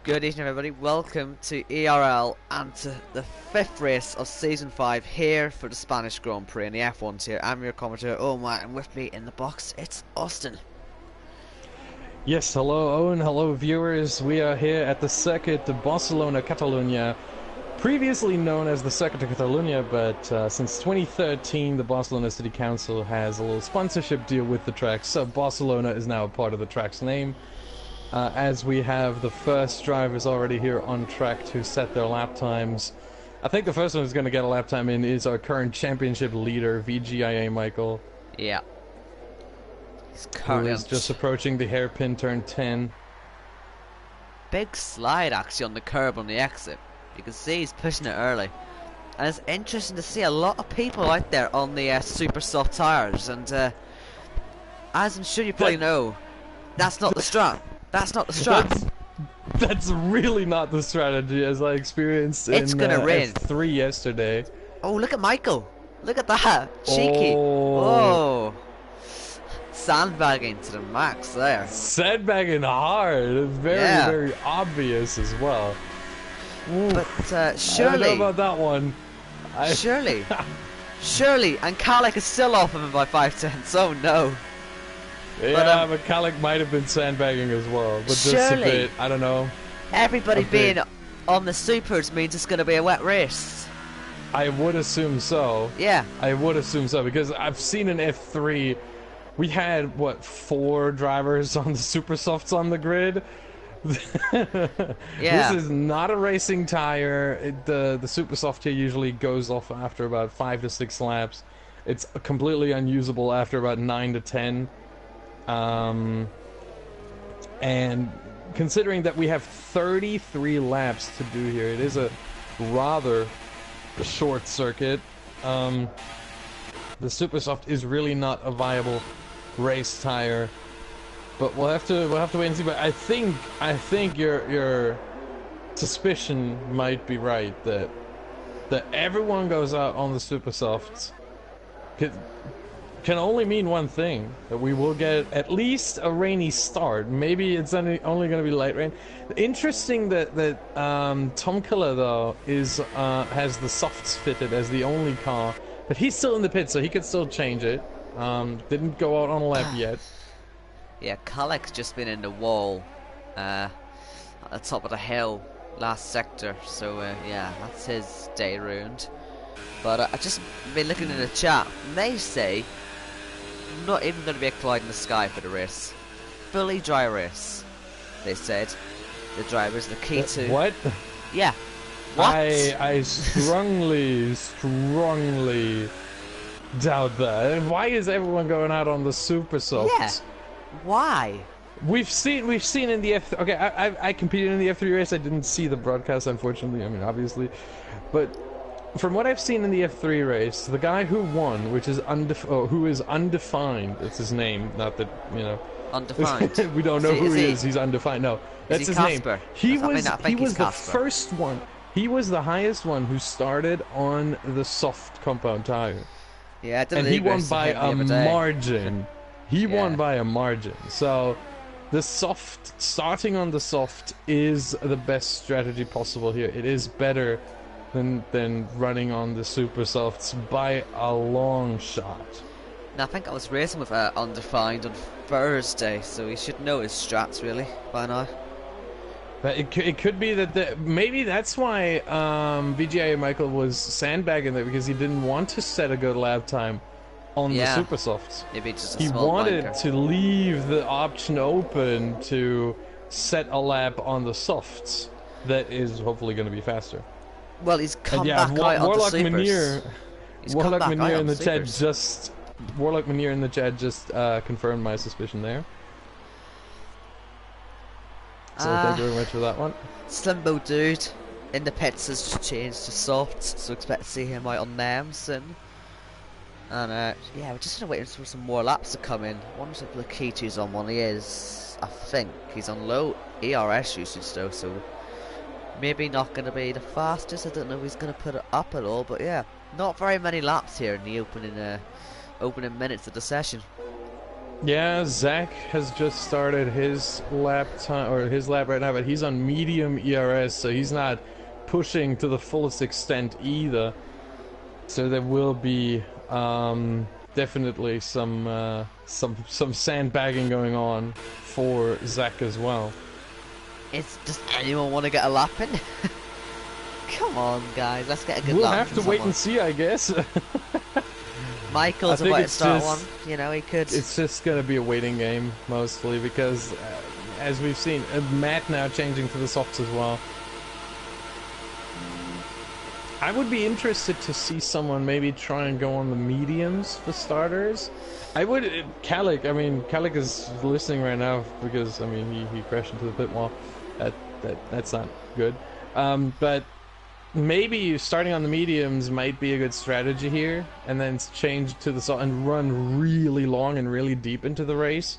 Good evening everybody, welcome to ERL and to the 5th race of Season 5 here for the Spanish Grand Prix and the F1s here. I'm your commentator Omar, and with me in the box it's Austin. Yes, hello Owen, hello viewers. We are here at the Circuit de Barcelona, Catalunya, previously known as the Circuit de Catalunya, but since 2013 the Barcelona City Council has a little sponsorship deal with the track, so Barcelona is now a part of the track's name. As we have the first drivers already here on track to set their lap times. I think the first one who's going to get a lap time in is our current championship leader, VGIA Michael. Yeah. He's currently just approaching the hairpin turn 10. Big slide actually on the curb on the exit. You can see he's pushing it early. And it's interesting to see a lot of people out there on the super soft tyres. And as I'm sure you probably know, that's not the strat. That's not the strat. That's really not the strategy, as I experienced in F3 yesterday. Oh, look at Michael. Look at that. Cheeky. Oh. Sandbagging to the max there. Sandbagging hard. Very obvious as well. Ooh. But surely. I don't know about that one. Surely. And Kalik is still off of him by 5/10. Oh no. Yeah, but Kalik might have been sandbagging as well, but just a bit, I don't know. Everybody being on the supers means it's going to be a wet race. I would assume so. Yeah. I would assume so, because I've seen in F3, we had, what, 4 drivers on the super softs on the grid? Yeah. This is not a racing tire. The super soft here usually goes off after about 5 to 6 laps. It's completely unusable after about 9 to 10. And considering that we have 33 laps to do here, it is a rather short circuit. The super soft is really not a viable race tire, but we'll have to wait and see. But I think your suspicion might be right that everyone goes out on the super softs can only mean one thing, that we will get at least a rainy start. Maybe it's only going to be light rain. Interesting that Tom Killer though has the softs fitted as the only car, but he's still in the pit, so he could still change it. Didn't go out on a lap yet. Yeah, Kalik's just been in the wall at the top of the hill last sector, so yeah, that's his day ruined. But I've just been looking in the chat, and they say not even going to be a cloud in the sky for the race. Fully dry race, they said. The drivers, the key to... What? Yeah. What? I strongly doubt that. Why is everyone going out on the super softs? Yeah. Why? We've seen in the F... Okay, I competed in the F3 race. I didn't see the broadcast, unfortunately. I mean, obviously. But from what I've seen in the F3 race, the guy who won, which is who is undefined, that's his name, not that, you know... Undefined? We don't know who he is, he's undefined. No, that's his name. He was the first one. He was the highest one who started on the soft compound tire. Yeah, and he won by a margin. He won by a margin. So the soft, starting on the soft is the best strategy possible here. It is better than running on the super softs by a long shot. Now, I think I was racing with Undefined on Thursday, so he should know his strats really by now. But it could be that maybe that's why VGA Michael was sandbagging there, because he didn't want to set a good lap time on the super softs. Maybe just he wanted to leave the option open to set a lap on the softs that is hopefully going to be faster. Well, he's come back out on the supers. Warlock Manier in the chat just... Warlock Manier in the chat just confirmed my suspicion there. So thank you very much for that one. Slimbo Dude in the pits has just changed to softs, so expect to see him out on them soon. And yeah, we're just gonna wait for some more laps to come in. I wonder if the Key2's on one. He is, I think. He's on low ERS usage though, so maybe not gonna be the fastest. I don't know if he's gonna put it up at all, but yeah, not very many laps here in the opening minutes of the session. Yeah, Zach has just started his lap time, or his lap right now, but he's on medium ERS, so he's not pushing to the fullest extent either. So there will be definitely some sandbagging going on for Zach as well. Does anyone want to get a lap in? Come on, guys, let's get a good We'll lap have from to wait someone. and see, I guess. Michael's about to start one. You know, he could. It's just gonna be a waiting game mostly because, as we've seen, Matt now changing to the softs as well. I would be interested to see someone maybe try and go on the mediums for starters. I would, Kalik, I mean, Kalik is listening right now because, I mean, he crashed into the pit wall. That's not good. But maybe starting on the mediums might be a good strategy here, and then change to the soft and run really long and really deep into the race.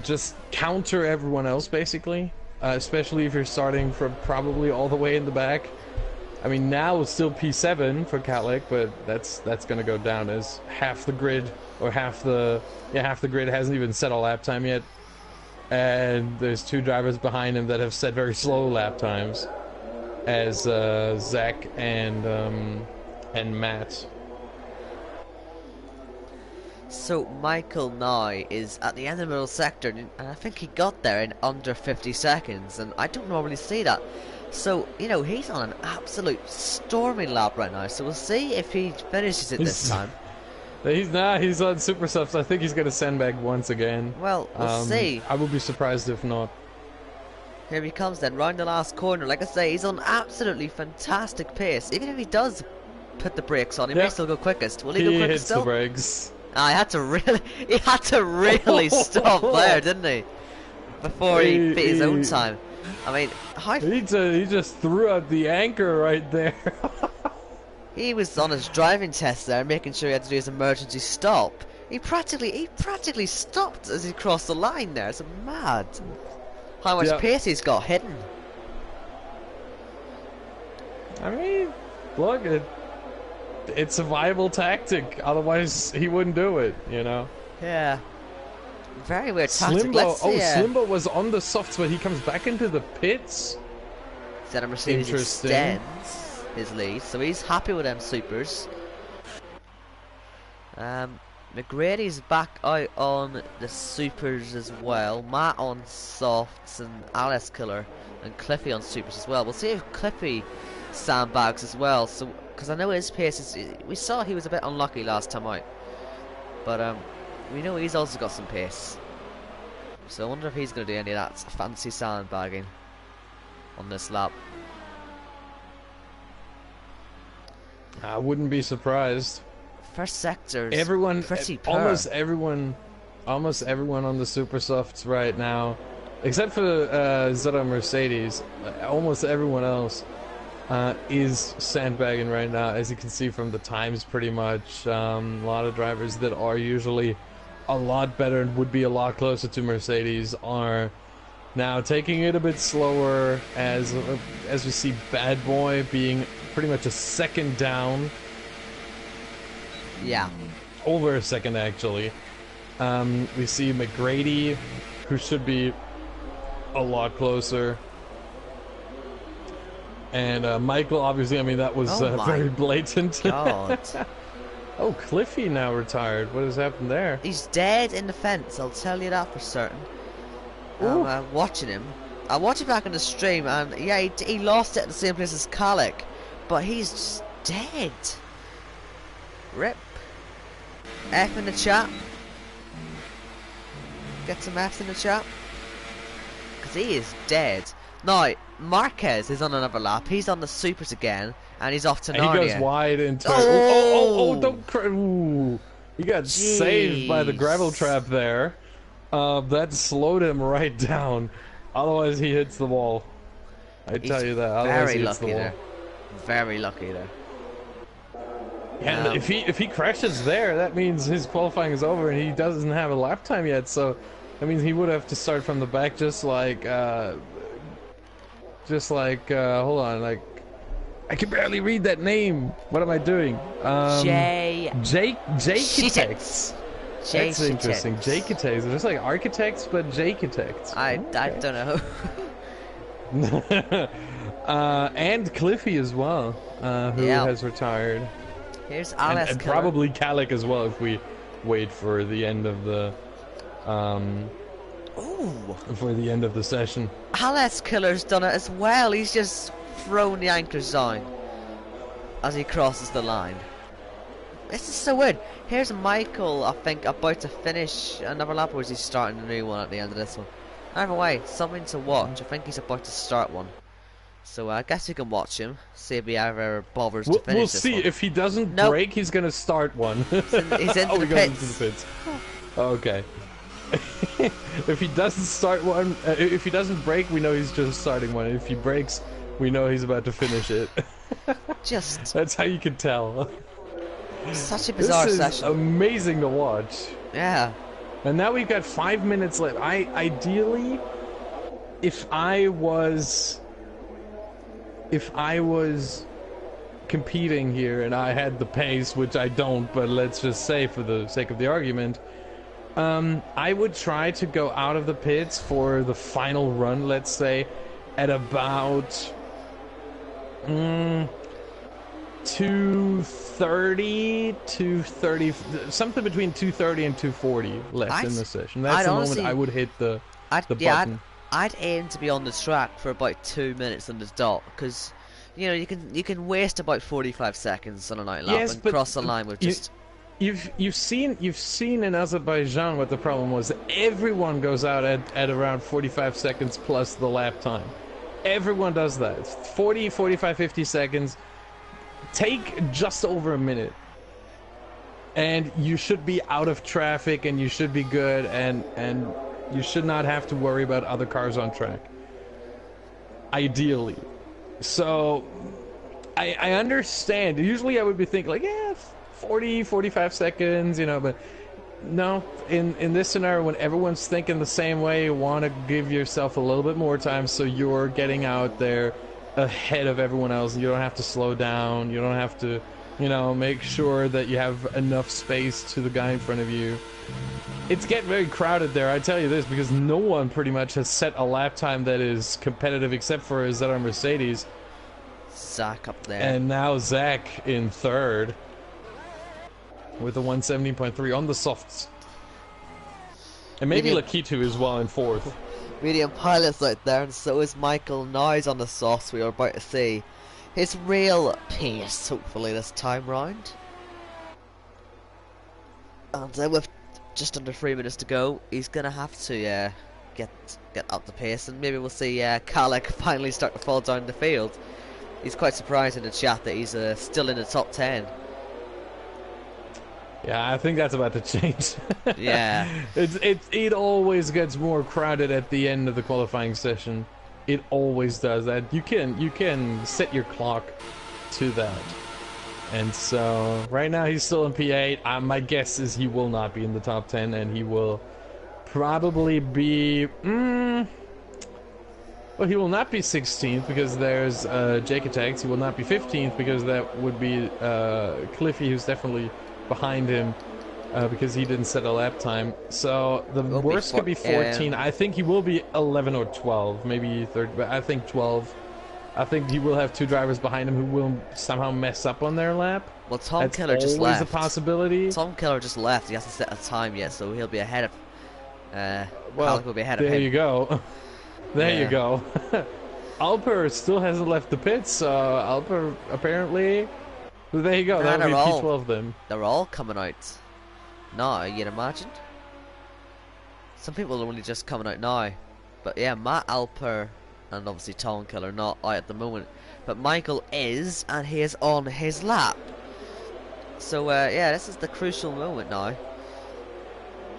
Just counter everyone else, basically, especially if you're starting from probably all the way in the back. I mean, now it's still P7 for Kalik, but that's gonna go down as half the grid, or half the grid hasn't even set a lap time yet, and there's two drivers behind him that have set very slow lap times, as Zach and Matt. So Michael now is at the end of the middle sector, and I think he got there in under 50 seconds, and I don't normally see that. So, you know, he's on an absolute stormy lap right now, so we'll see if he finishes it this time. He's on super softs. I think he's gonna sandbag once again. Well, we'll see. I would be surprised if not. Here he comes then, round the last corner. Like I say, he's on absolutely fantastic pace. Even if he does put the brakes on, he may still go quickest. Will he go quickest hits still? The brakes. He had to really stop there, didn't he? Before he beat his own time. I mean, he just threw out the anchor right there. He was on his driving test there, making sure he had to do his emergency stop. He practically stopped as he crossed the line there. It's mad how much pace he's got hidden. I mean, look, it's a viable tactic. Otherwise, he wouldn't do it, you know? Yeah. Very weird tactic. Slimbo was on the softs, but he comes back into the pits. Said a Mercedes extends his lead, so he's happy with them supers. McGrady's back out on the supers as well. Matt on softs, and Alice Killer and Cliffy on supers as well. We'll see if Cliffy sandbags as well. So, because I know his pace is, we saw he was a bit unlucky last time out, but we know he's also got some pace. So I wonder if he's going to do any of that fancy sandbagging on this lap. I wouldn't be surprised. First sector's pretty poor. Almost everyone on the super softs right now, except for Zeta Mercedes, almost everyone else is sandbagging right now, as you can see from the times pretty much. A lot of drivers that are usually a lot better and would be a lot closer to Mercedes are now taking it a bit slower, as we see Bad Boy being pretty much a second down. Yeah. Over a second, actually. We see McGrady, who should be a lot closer. And Michael, obviously, I mean, that was very blatant. God. Oh, Cliffy now retired. What has happened there? He's dead in the fence, I'll tell you that for certain. I'm watching him. I watched it back on the stream, and yeah, he lost it at the same place as Kalik, but he's just dead. Rip. F in the chat. Get some F's in the chat. Because he is dead. Now, Marquez is on another lap. He's on the supers again, and he's off to Narnia. He goes wide into... don't... Ooh. He got saved by the gravel trap there. That slowed him right down. Otherwise, he hits the wall. I tell you that. Otherwise, very he hits lucky the wall. there. Very lucky there. Yeah, and if he crashes there, that means his qualifying is over, and he doesn't have a lap time yet. So that means he would have to start from the back, just like hold on, like I can barely read that name. What am I doing? Jake. That's interesting. Jacotects. There's like architects, but Jacotects. I don't know. And Cliffy as well, who has retired. Here's Alice and probably Calic as well if we wait for the end of the for the end of the session. Alice Killer's done it as well. He's just thrown the anchor sign as he crosses the line. This is so weird. Here's Michael, I think, about to finish another lap, or is he starting a new one at the end of this one? Either way, something to watch. I think he's about to start one. So I guess we can watch him, see if he ever bothers to finish We'll this see. one. If he doesn't break, he's going to start one. He's into the goes pits. into the pits. Okay. If he doesn't start one, if he doesn't break, we know he's just starting one. If he breaks, we know he's about to finish it. Just... That's how you can tell. Such a bizarre this is session. Amazing to watch. Yeah. And now we've got 5 minutes left. Ideally, if I was competing here and I had the pace, which I don't, but let's just say for the sake of the argument, I would try to go out of the pits for the final run, let's say, at about 230, 230, something between 230 and 240 left in the session. That's the moment I would hit the button. I'd aim to be on the track for about 2 minutes on the dot, because you know you can waste about 45 seconds on a night lap and cross the line with just. You've seen in Azerbaijan what the problem was. Everyone goes out at around 45 seconds plus the lap time. Everyone does that. It's 40, 45, 50 seconds. Take just over a minute, and you should be out of traffic, and you should be good, and you should not have to worry about other cars on track. Ideally. So I understand. Usually I would be thinking like, yeah, 40, 45 seconds, you know, but no, in this scenario, when everyone's thinking the same way, you want to give yourself a little bit more time so you're getting out there ahead of everyone else, and you don't have to slow down, you don't have to, you know, make sure that you have enough space to the guy in front of you. It's getting very crowded there, I tell you this, because no one pretty much has set a lap time that is competitive except for ZR Mercedes. Zach up there. And now Zach in third with a 117.3 on the softs. And maybe Lakitu as well in fourth. Medium pilots out there, and so is Michael Noyes on the softs. We are about to see his real pace, hopefully, this time round. And with just under 3 minutes to go, he's going to have to get up the pace, and maybe we'll see Calic finally start to fall down the field. He's quite surprised in the chat that he's still in the top 10. Yeah, I think that's about to change. Yeah. It always gets more crowded at the end of the qualifying session. It always does that. You can set your clock to that. And so right now he's still in P8. My guess is he will not be in the top 10, and he will probably be well, he will not be 16th because there's Jake Attacks. He will not be 15th because that would be Cliffy, who's definitely behind him because he didn't set a lap time. So the worst could be 14. I think he will be 11 or 12, maybe 30, but I think 12. I think he will have two drivers behind him who will somehow mess up on their lap. Well, Tom Keller just left. That's always a possibility. Tom Keller just left. He hasn't set a time yet, so he'll be ahead of. Well, will be ahead of him. There you go. There you go. Alper still hasn't left the pits, so Alper apparently. Well, there you go. That would be P12 then. They're all coming out now. You'd imagine. Some people are only just coming out now, but yeah, Matt Alper and obviously Tom Keller not out at the moment, but Michael is, and he is on his lap. So yeah, this is the crucial moment now.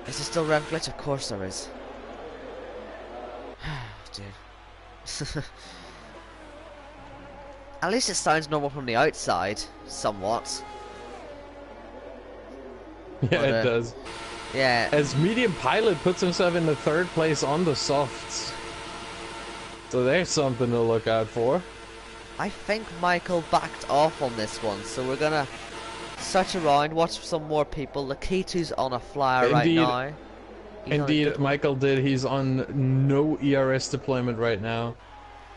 Is there still rev glitch? Of course there is. Dude. At least it sounds normal from the outside, somewhat. Yeah, but, it does. Yeah. As Medium Pilot puts himself in the third place on the softs. So there's something to look out for. I think Michael backed off on this one, so we're gonna search around, watch for some more people. Lakitu's on a flyer right Indeed, now. He's on a indeed, good one. Michael did. He's on no ERS deployment right now.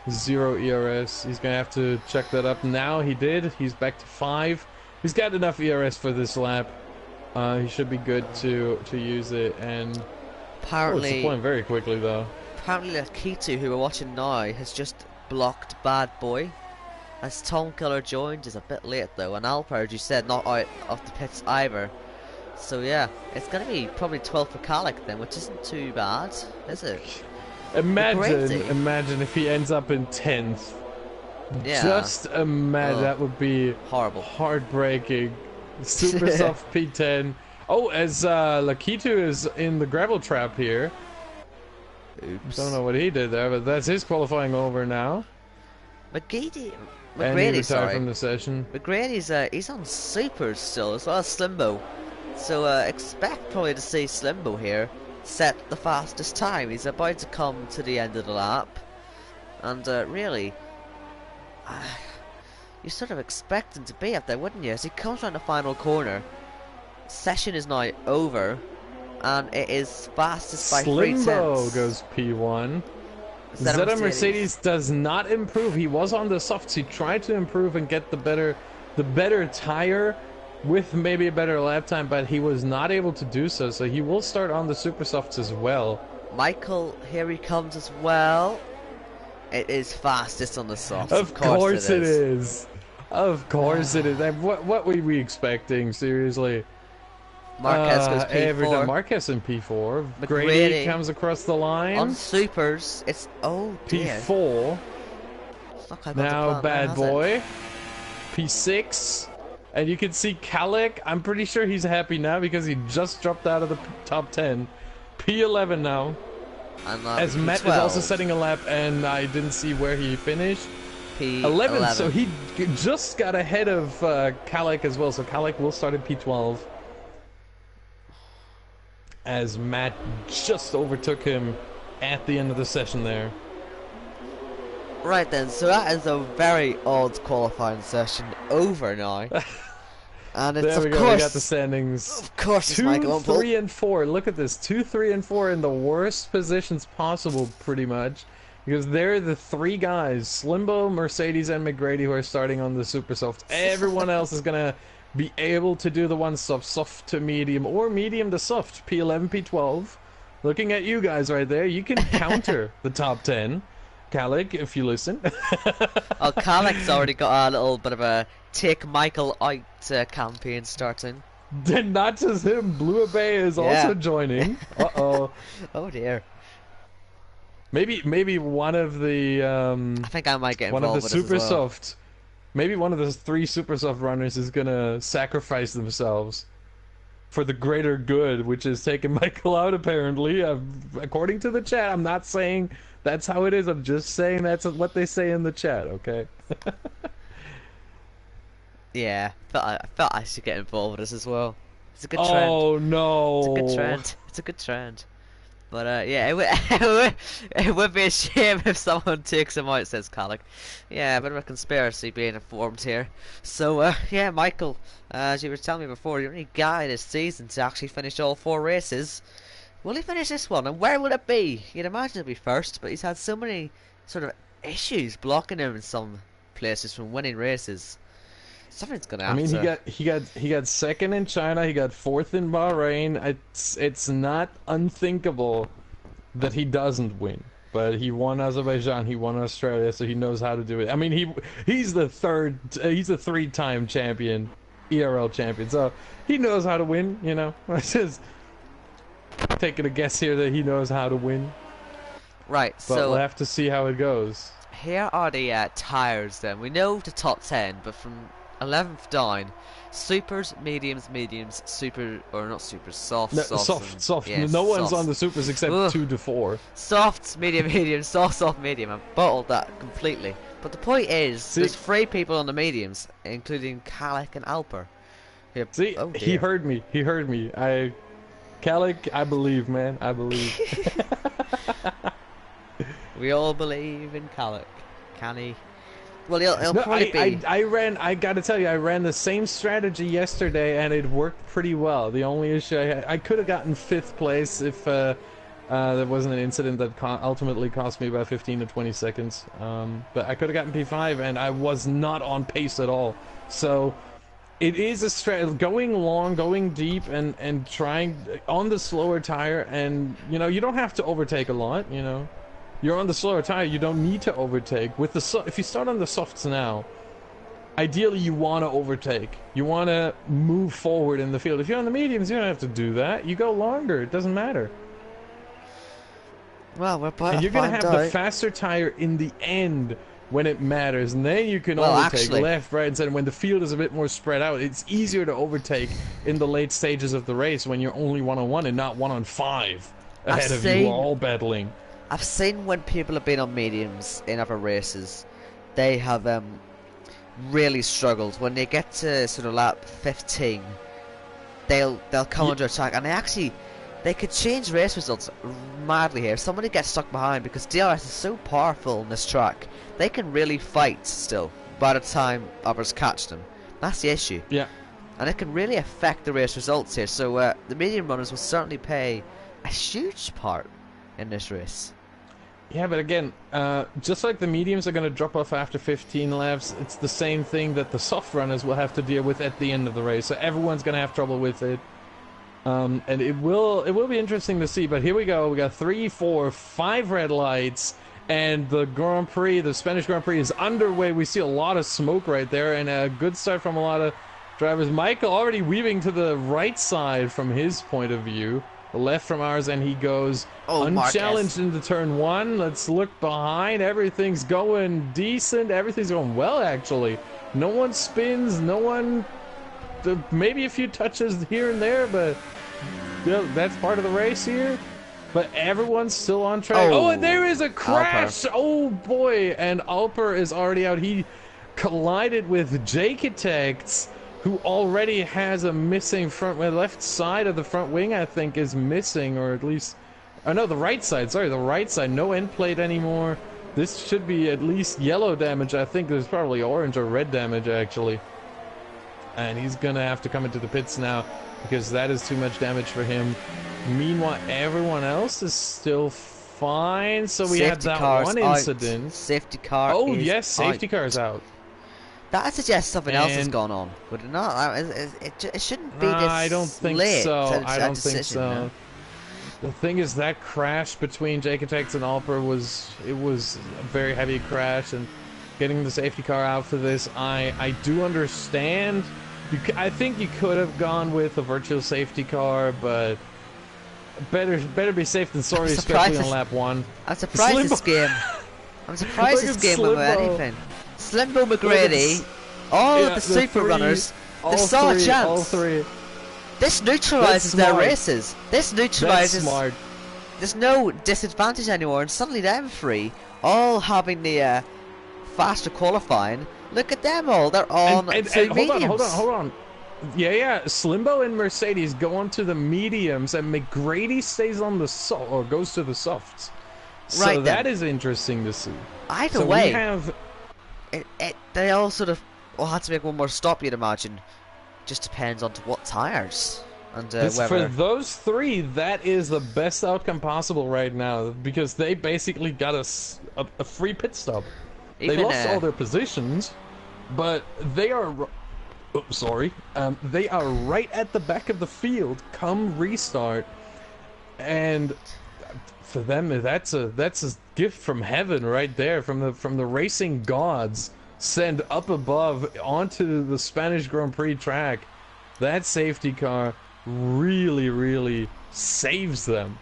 0 ERS. He's gonna have to check that up now. He did. He's back to 5. He's got enough ERS for this lap. He should be good to use it. And it's Apparently, deploying very quickly though. Lakitu, who we're watching now, has just blocked Bad Boy. As Tom Killer joined, is a bit late though, and Alper, as you said, not out of the pits either. So yeah, it's gonna be probably 12th for Calic then, which isn't too bad, is it? Imagine if he ends up in 10th. Yeah. Just imagine, that would be horrible. Heartbreaking. Super soft P10. Oh, as Lakitu is in the gravel trap here. Oops. Don't know what he did there, but that's his qualifying over now. And he retired from the session. McGrady's he's on supers still, as well as Slimbo. So expect probably to see Slimbo here set the fastest time. He's about to come to the end of the lap, and really, you sort of expect him to be up there, wouldn't you? As he comes around the final corner, session is now over, and it is fastest by 3 tenths. Slimbo goes P1. Zeta Mercedes does not improve. He was on the softs. He tried to improve and get the better tire with maybe a better lap time, but he was not able to do so. So he will start on the super softs as well. Michael, here he comes as well. It is fastest on the softs. Of course it is. Of course it is. What were we expecting? Seriously. Marquez goes P4. Marquez in P4. McGrady comes across the line. On supers, it's dear. P4. Now Bad Boy. It? P6. And you can see Calic. I'm pretty sure he's happy now because he just dropped out of the top 10. P11 now. And, as Matt P12. is also setting a lap, and I didn't see where he finished. P11. So he just got ahead of Calic as well. So Calic will start at P12. As Matt just overtook him at the end of the session there. Right then, so that is a very odd qualifying session over now. And it's there we go, we got the standings. Of course, 2, 3, and 4. Look at this. 2, 3, and 4 in the worst positions possible, pretty much. Because they're the 3 guys, Slimbo, Mercedes, and McGrady, who are starting on the super soft. Everyone else is going to be able to do the one soft to medium, or medium to soft, P11, P12. Looking at you guys right there, you can counter the top 10. Calic, if you listen. Oh, Calic's already got a little bit of a take Michael out campaign starting. Then not just him, Blue Bay is also joining. Uh-oh. Oh dear. Maybe one of the I think I might get involved one of the with super this as well. soft. Maybe one of the 3 super soft runners is gonna sacrifice themselves for the greater good, which is taking Michael out apparently. According to the chat, I'm not saying that's how it is. I'm just saying that's what they say in the chat. Okay. Yeah, I felt I should get involved with this as well. It's a good trend. Oh no! It's a good trend. It's a good trend. But yeah, it would be a shame if someone takes him out, says Calic. Yeah, a bit of a conspiracy being informed here. So yeah, Michael, as you were telling me before, you're the only guy this season to actually finish all 4 races. Will he finish this one, and where will it be? You'd imagine it'd be first, but he's had so many sort of issues blocking him in some places from winning races. Something's gonna happen. I mean, he got 2nd in China. He got 4th in Bahrain. It's not unthinkable that he doesn't win. But he won Azerbaijan. He won Australia, so he knows how to do it. I mean, he's the 3-time champion, ERL champion. So he knows how to win. You know, it's just taking a guess here that he knows how to win. Right. But so we'll have to see how it goes. Here are the tires. Then we know the top 10, but from 11th down, supers, mediums, super, or not supers, softs, No, softs, soft. Yeah, no one's softs. on the supers except 2 to 4. Softs, medium, soft, medium. I bottled that completely. But the point is, there's 3 people on the mediums, including Calic and Alper. Here, See, he heard me. He heard me. Calic, I believe, man. I believe. We all believe in Calic. Can he? Well, it'll No, probably be. I gotta tell you, I ran the same strategy yesterday, and it worked pretty well. The only issue I could have gotten 5th place if there wasn't an incident that ultimately cost me about 15 to 20 seconds. But I could have gotten P5, and I was not on pace at all. So it is a strategy, going long, going deep, and trying on the slower tire, and you know, you don't have to overtake a lot, you know. You're on the slower tire, you don't need to overtake. With the if you start on the softs now, ideally you want to overtake. You want to move forward in the field. If you're on the mediums, you don't have to do that. You go longer, it doesn't matter. Well, we're about And to you're going to find have out. the faster tire in the end when it matters. And then you can Well, overtake actually, left, right, and center. When the field is a bit more spread out, it's easier to overtake in the late stages of the race when you're only 1-on-1 and not 1-on-5 ahead of you, all battling. I've seen when people have been on mediums in other races, they have really struggled. When they get to sort of lap 15, they'll come under attack, and they could change race results madly here. Somebody gets stuck behind because DRS is so powerful in this track. They can really fight still by the time others catch them. That's the issue. Yeah. And it can really affect the race results here. So the medium runners will certainly play a huge part in this race. Yeah, but again, just like the mediums are going to drop off after 15 laps, it's the same thing that the soft runners will have to deal with at the end of the race. So everyone's going to have trouble with it. And it will be interesting to see. But here we go. We got 3, 4, 5 red lights, and the Grand Prix, the Spanish Grand Prix, is underway. We see a lot of smoke right there, and a good start from a lot of drivers. Michael already weaving to the right side from his point of view, the left from ours, and he goes unchallenged into turn 1. Let's look behind. Everything's going decent. Everything's going well, actually. No one spins. No one. Maybe a few touches here and there, but that's part of the race here. But everyone's still on track. Oh, and there is a crash! Alper. Oh boy! And Alper is already out. He collided with Jacotects, who already has a missing front. The left side of the front wing, I think, is missing, or at least, oh no, the right side. Sorry, the right side. No end plate anymore. This should be at least yellow damage. I think there's probably orange or red damage actually. And he's gonna have to come into the pits now because that is too much damage for him. Meanwhile, everyone else is still fine. So we had that one incident. Safety car. Oh yes, safety car's out. That suggests something else has gone on, would it not? It shouldn't be this I don't think late so. I don't decision, think so. No? The thing is, that crash between Jacotects and Alper was a very heavy crash, and getting the safety car out for this, I do understand. I think you could have gone with a virtual safety car, but better be safe than sorry, especially on lap 1. I'm surprised this game. I'm surprised this game with anything. Slimbo, McGrady, all of the super runners, they saw a chance. All three. This neutralizes their races. This neutralizes. That's smart. There's no disadvantage anymore, and suddenly them three, all having the faster qualifying. Look at them all. They're on two mediums. Hold on. Yeah. Slimbo and Mercedes go on to the mediums, and McGrady stays on the or goes to the softs. So right, that is interesting to see. Either way, we have. They all sort of will have to make one more stop, you'd imagine. Just depends on what tires. And whether... For those three, that is the best outcome possible right now, because they basically got a free pit stop. They lost all their positions, but they are... they are right at the back of the field come restart, and for them that's a gift from heaven right there, from the racing gods send up above onto the Spanish Grand Prix track. That safety car really saves them,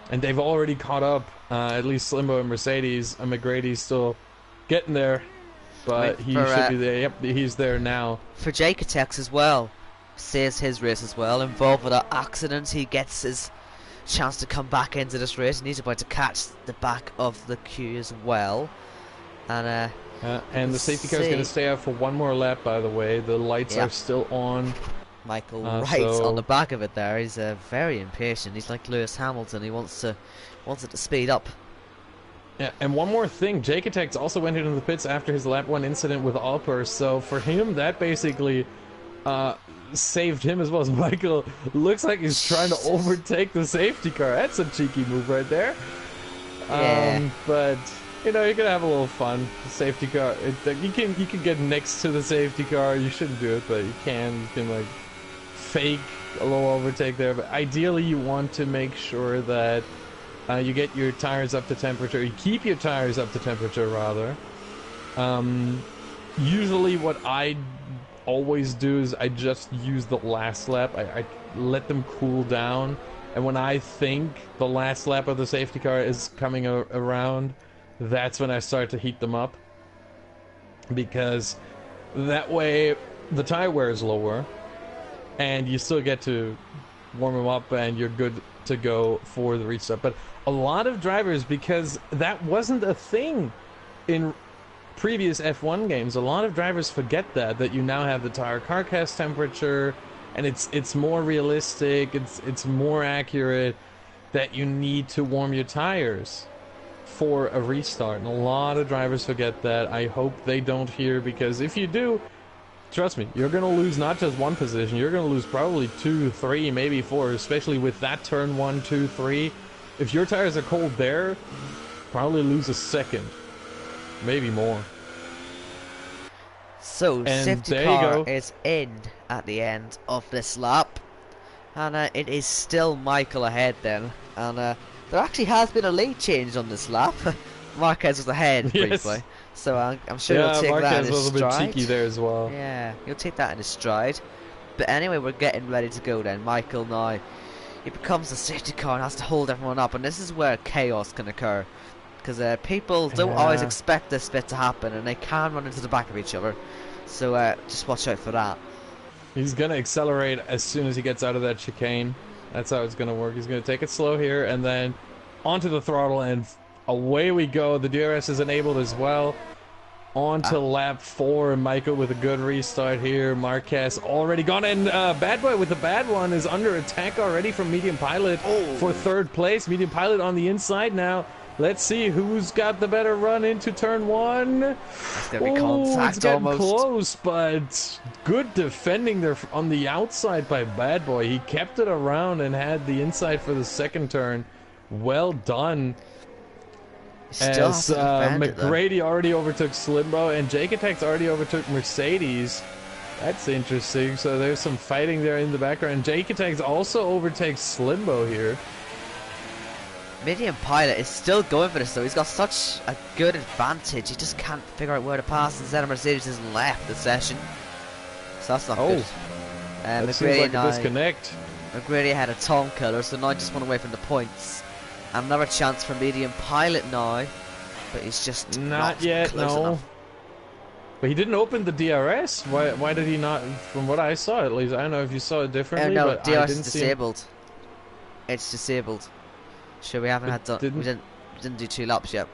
and they've already caught up. At least Slimbo and Mercedes, and McGrady's still getting there, but he should be there. Yep, he's there now. For Jacotects as well, saves his race as well. Involved with an accident, he gets his chance to come back into this race, and he's about to catch the back of the queue as well. And the safety car is going to stay out for one more lap, by the way. The lights are still on. Michael Wright's on the back of it there. He's very impatient. He's like Lewis Hamilton. He wants it to speed up. Yeah, and one more thing, Jake Attacks also went into the pits after his lap 1 incident with Alper, so for him that basically saved him as well. As Michael looks like he's trying to Jesus. overtake the safety car. That's a cheeky move right there. Yeah. But you know, you can have a little fun. The safety car, you can get next to the safety car. You shouldn't do it, but you can. You can like fake a little overtake there. But ideally, you want to make sure that you get your tires up to temperature. You keep your tires up to temperature rather. Usually, what I always do is I just use the last lap. I let them cool down. And when I think the last lap of the safety car is coming around, that's when I start to heat them up. Because that way the tire wear is lower, and you still get to warm them up, and you're good to go for the restart. But a lot of drivers, because that wasn't a thing in previous F1 games, a lot of drivers forget that you now have the tire carcass temperature, and it's more realistic, it's more accurate that you need to warm your tires for a restart. And a lot of drivers forget that. I hope they don't here, because if you do, trust me, you're gonna lose not just one position, you're gonna lose probably 2, 3, maybe 4, especially with that turn 1, 2, 3. If your tires are cold there, probably lose a second, maybe more. So, And safety there you car go. is in at the end of this lap. And it is still Michael ahead then. And there actually has been a lead change on this lap. Marquez was ahead Yes. briefly. So I'm sure he'll take that in Marquez his was a bit stride. cheeky there as well. Yeah, he'll take that in his stride. But anyway, we're getting ready to go then. Michael now, he becomes the safety car and has to hold everyone up. And this is where chaos can occur. Because people don't always expect this bit to happen, and they can run into the back of each other. So just watch out for that. He's gonna accelerate as soon as he gets out of that chicane. That's how it's gonna work. He's gonna take it slow here, and then onto the throttle, and away we go. The DRS is enabled as well. On to lap 4, and Michael with a good restart here. Marquez already gone, and Bad Boy with the bad one is under attack already from Medium Pilot for 3rd place. Medium Pilot on the inside now. Let's see who's got the better run into turn 1. It's gonna be contact it's getting almost. close, but good defending there on the outside by Bad Boy. He kept it around and had the inside for the 2nd turn. Well done. Still has As to defend it, though. McGrady already overtook Slimbo, and Jake Attacks already overtook Mercedes. That's interesting. So there's some fighting there in the background. Jake Attacks also overtakes Slimbo here. Medium Pilot is still going for this though. He's got such a good advantage. He just can't figure out where to pass. Instead of Mercedes has left the session. So that's not good. That seems like a now, disconnect. McGrady had a Tom killer, so now just one away from the points. Another chance for Medium Pilot now, but he's just not yet, close no. enough. But he didn't open the DRS. Why did he not? From what I saw, at least, I don't know if you saw it differently. No, but DRS I is didn't see him. disabled. It's disabled. Sure, we haven't we didn't do 2 laps yet.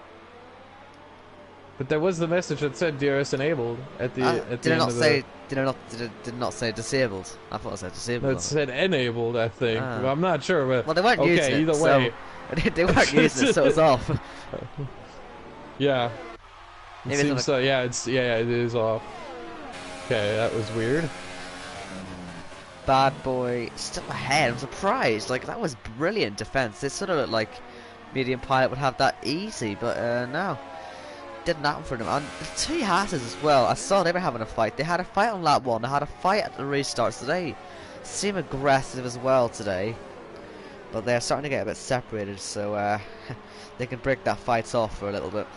But there was the message that said DRS enabled at the at the end of the. Did it not say disabled? I thought it said disabled. No, it said enabled, I think. Ah. Well, I'm not sure, but Well, they weren't okay, using it. either way. So they weren't using it, so it's off. Yeah. It Maybe it's on seems so. Yeah, it is off. Okay, that was weird. Bad Boy still ahead. I'm surprised. Like, that was brilliant defense. It sort of looked like Medium Pilot would have that easy, but no. Didn't happen for them. And the 2 Hases as well. I saw they were having a fight. They had a fight on lap 1. They had a fight at the restarts today. Seem aggressive as well today. But they're starting to get a bit separated, so they can break that fight off for a little bit.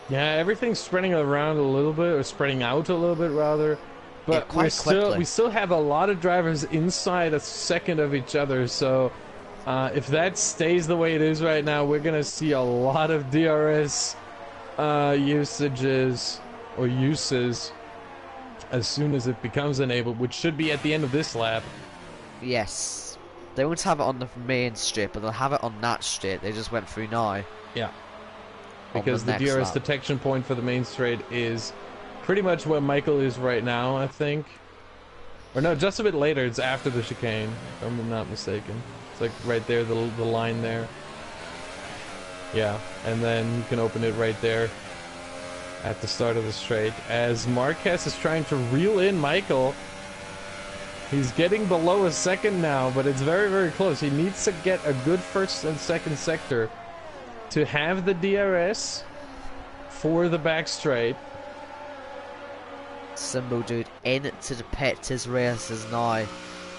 Yeah, everything's spreading around a little bit, or spreading out a little bit rather. But Yeah, we still have a lot of drivers inside a second of each other. So if that stays the way it is right now, we're gonna see a lot of DRS uses as soon as it becomes enabled, which should be at the end of this lap. Yes. They won't have it on the main straight, but they'll have it on that straight. They just went through now. Yeah. On Because the next DRS lap. detection point for the main straight is pretty much where Michael is right now, I think. Or no, just a bit later. It's after the chicane, if I'm not mistaken. It's like right there, the line there. Yeah, and then you can open it right there at the start of the straight. As Marquez is trying to reel in Michael. He's getting below a second now, but it's very, very close. He needs to get a good first and second sector to have the DRS for the back straight. Simbo, dude, into the pits. His race is now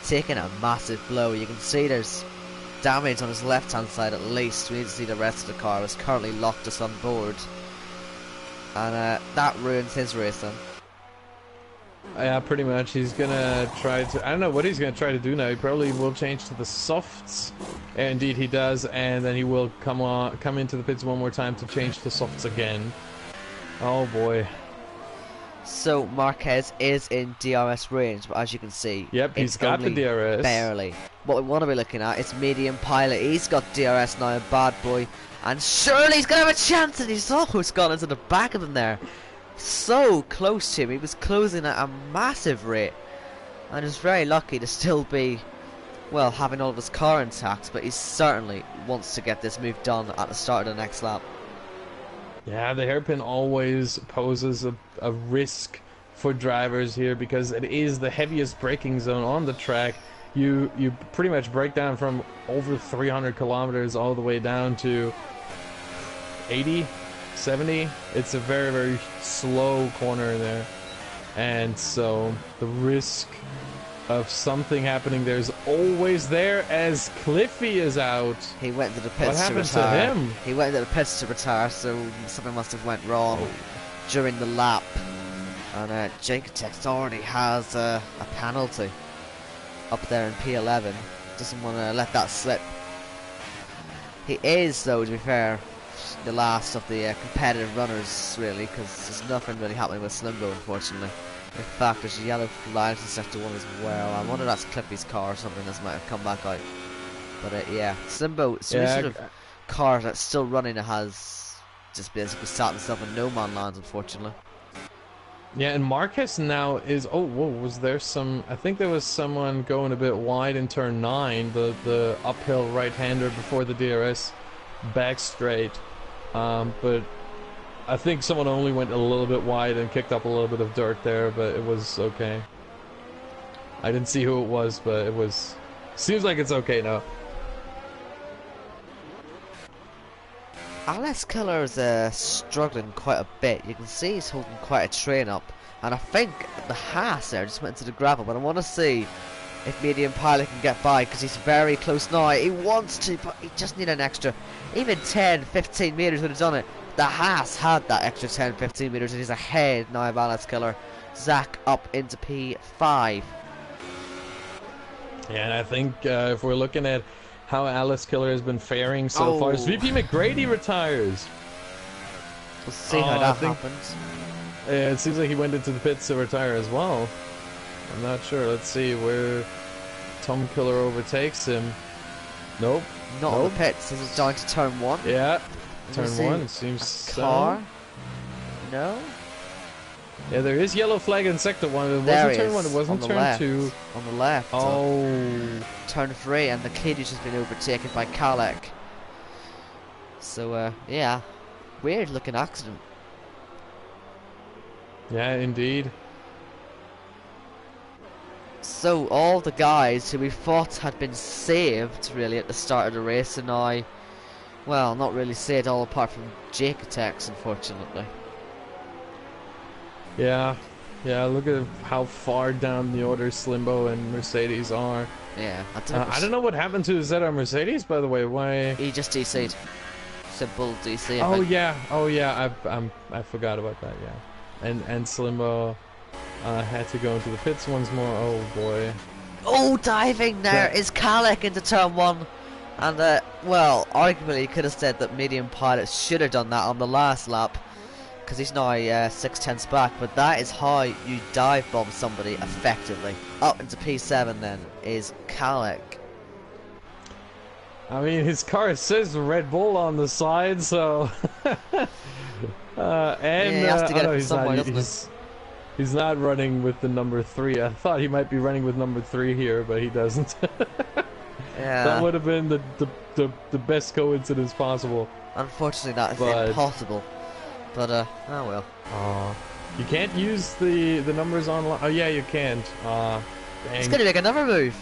taking a massive blow. You can see there's damage on his left hand side at least. We need to see the rest of the car. It's currently locked us on board, and that ruins his racing. Yeah, pretty much. He's gonna try to... I don't know what he's gonna try to do now. He probably will change to the softs. Indeed, he does, and then he will come into the pits one more time to change to softs again. Oh boy. So Marquez is in DRS range, but as you can see, yep, he's got the DRS. Barely. What we want to be looking at is medium pilot. He's got DRS now, a bad boy, and surely he's gonna have a chance. And he's almost gone into the back of him there. So close to him. He was closing at a massive rate, and is very lucky to still be, well, having all of his car intact. But he certainly wants to get this move done at the start of the next lap. Yeah, the hairpin always poses a risk for drivers here because it is the heaviest braking zone on the track. You pretty much break down from over 300 kilometers all the way down to 80, 70. It's a very, very slow corner there. And so the risk of something happening there is always there as Cliffy is out. He went to the pits what to happened retire. to him? He went to the pits to retire, so something must have went wrong during the lap. And Jacob Tex already has a penalty up there in P11. Doesn't want to let that slip. He is, though, to be fair, the last of the competitive runners, really, because there's nothing really happening with Slimbo, unfortunately. In fact, there's a yellow flag in sector 1 as well. I wonder if that's Clippy's car or something that might have come back out. But yeah, Slimbo, so sort of car that's still running, it has just basically sat himself in no man land, unfortunately. Yeah, and Marquez now is... Oh, whoa, was there some... I think there was someone going a bit wide in turn 9, the uphill right-hander before the DRS back straight. But I think someone only went a little bit wide and kicked up a little bit of dirt there, but it was okay. I didn't see who it was, but it was... Seems like it's okay now. Alex Killer is struggling quite a bit. You can see he's holding quite a train up, and I think the Haas there just went into the gravel, but I want to see if Medium Pilot can get by, because he's very close now. He wants to, but he just need an extra, even 10-15 meters would have done it. The Haas had that extra 10-15 meters, and he's ahead now of Alex Killer. Zach up into P5. Yeah, and I think if we're looking at how Alice Killer has been faring so far, VP McGrady retires. We'll see how that happens. Yeah, it seems like he went into the pits to retire as well. I'm not sure. Let's see where Tom Killer overtakes him. Nope. Not on the pits. This is down to turn 1. Yeah. Turn 1, it seems so. Car? No? Yeah, there is yellow flag in sector 1. It there wasn't turn 1, it wasn't turn 2. On the left. Oh. Turn 3, and the kid has just been overtaken by Kalek. So, yeah. Weird looking accident. Yeah, indeed. So, all the guys who we thought had been saved, really, at the start of the race, and now, well, not really saved, all apart from Jacotex, unfortunately. Yeah, look at how far down the order Slimbo and Mercedes are. Yeah, I don't know what happened to ZR Mercedes, by the way. Why? He just DC'd. Simple DC. Oh yeah. I forgot about that. Yeah, and Slimbo had to go into the pits once more. Oh boy. Oh, diving there is Kalek into turn 1, and well, arguably you could have said that Medium Pilot should have done that on the last lap, because he's now 6/10 back, but that is how you dive bomb somebody effectively. Up into P7 then is Kalek. I mean, his car says Red Bull on the side, so... and he has to get it from somewhere, doesn't he? He's not running with the number 3. I thought he might be running with number 3 here, but he doesn't. That Yeah. would have been the best coincidence possible. Unfortunately, that is But impossible. But oh well. you can't use the numbers online. Oh yeah, you can't. He's Dang. gonna make another move.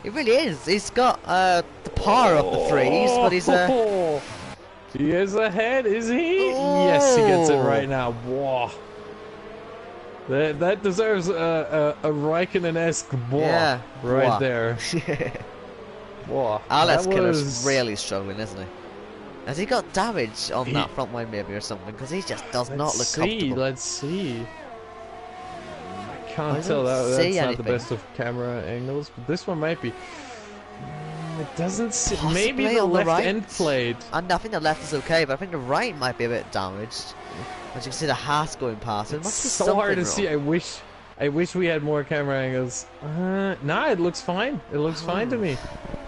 He really is. He's got the power of the freeze, but he's Oh, he is ahead, is he? Yes, he gets it oh right now. Whoa. That deserves a Raikkonen-esque boah yeah. right Wow. there. Whoa. That Alex Killer's was. really struggling, isn't he? Has he got damage on He, that front line maybe or something? Because he just does not look let's comfortable. see. I can't I tell. don't That's see not anything. the best of camera angles, but this one might be. It doesn't see. Maybe Possibly the on the left right? end plate. And I think the left is okay, but I think the right might be a bit damaged. As you can see the Haas going past. It It's must be so something hard to wrong. see. I wish we had more camera angles. Nah, it looks fine. It looks fine to me.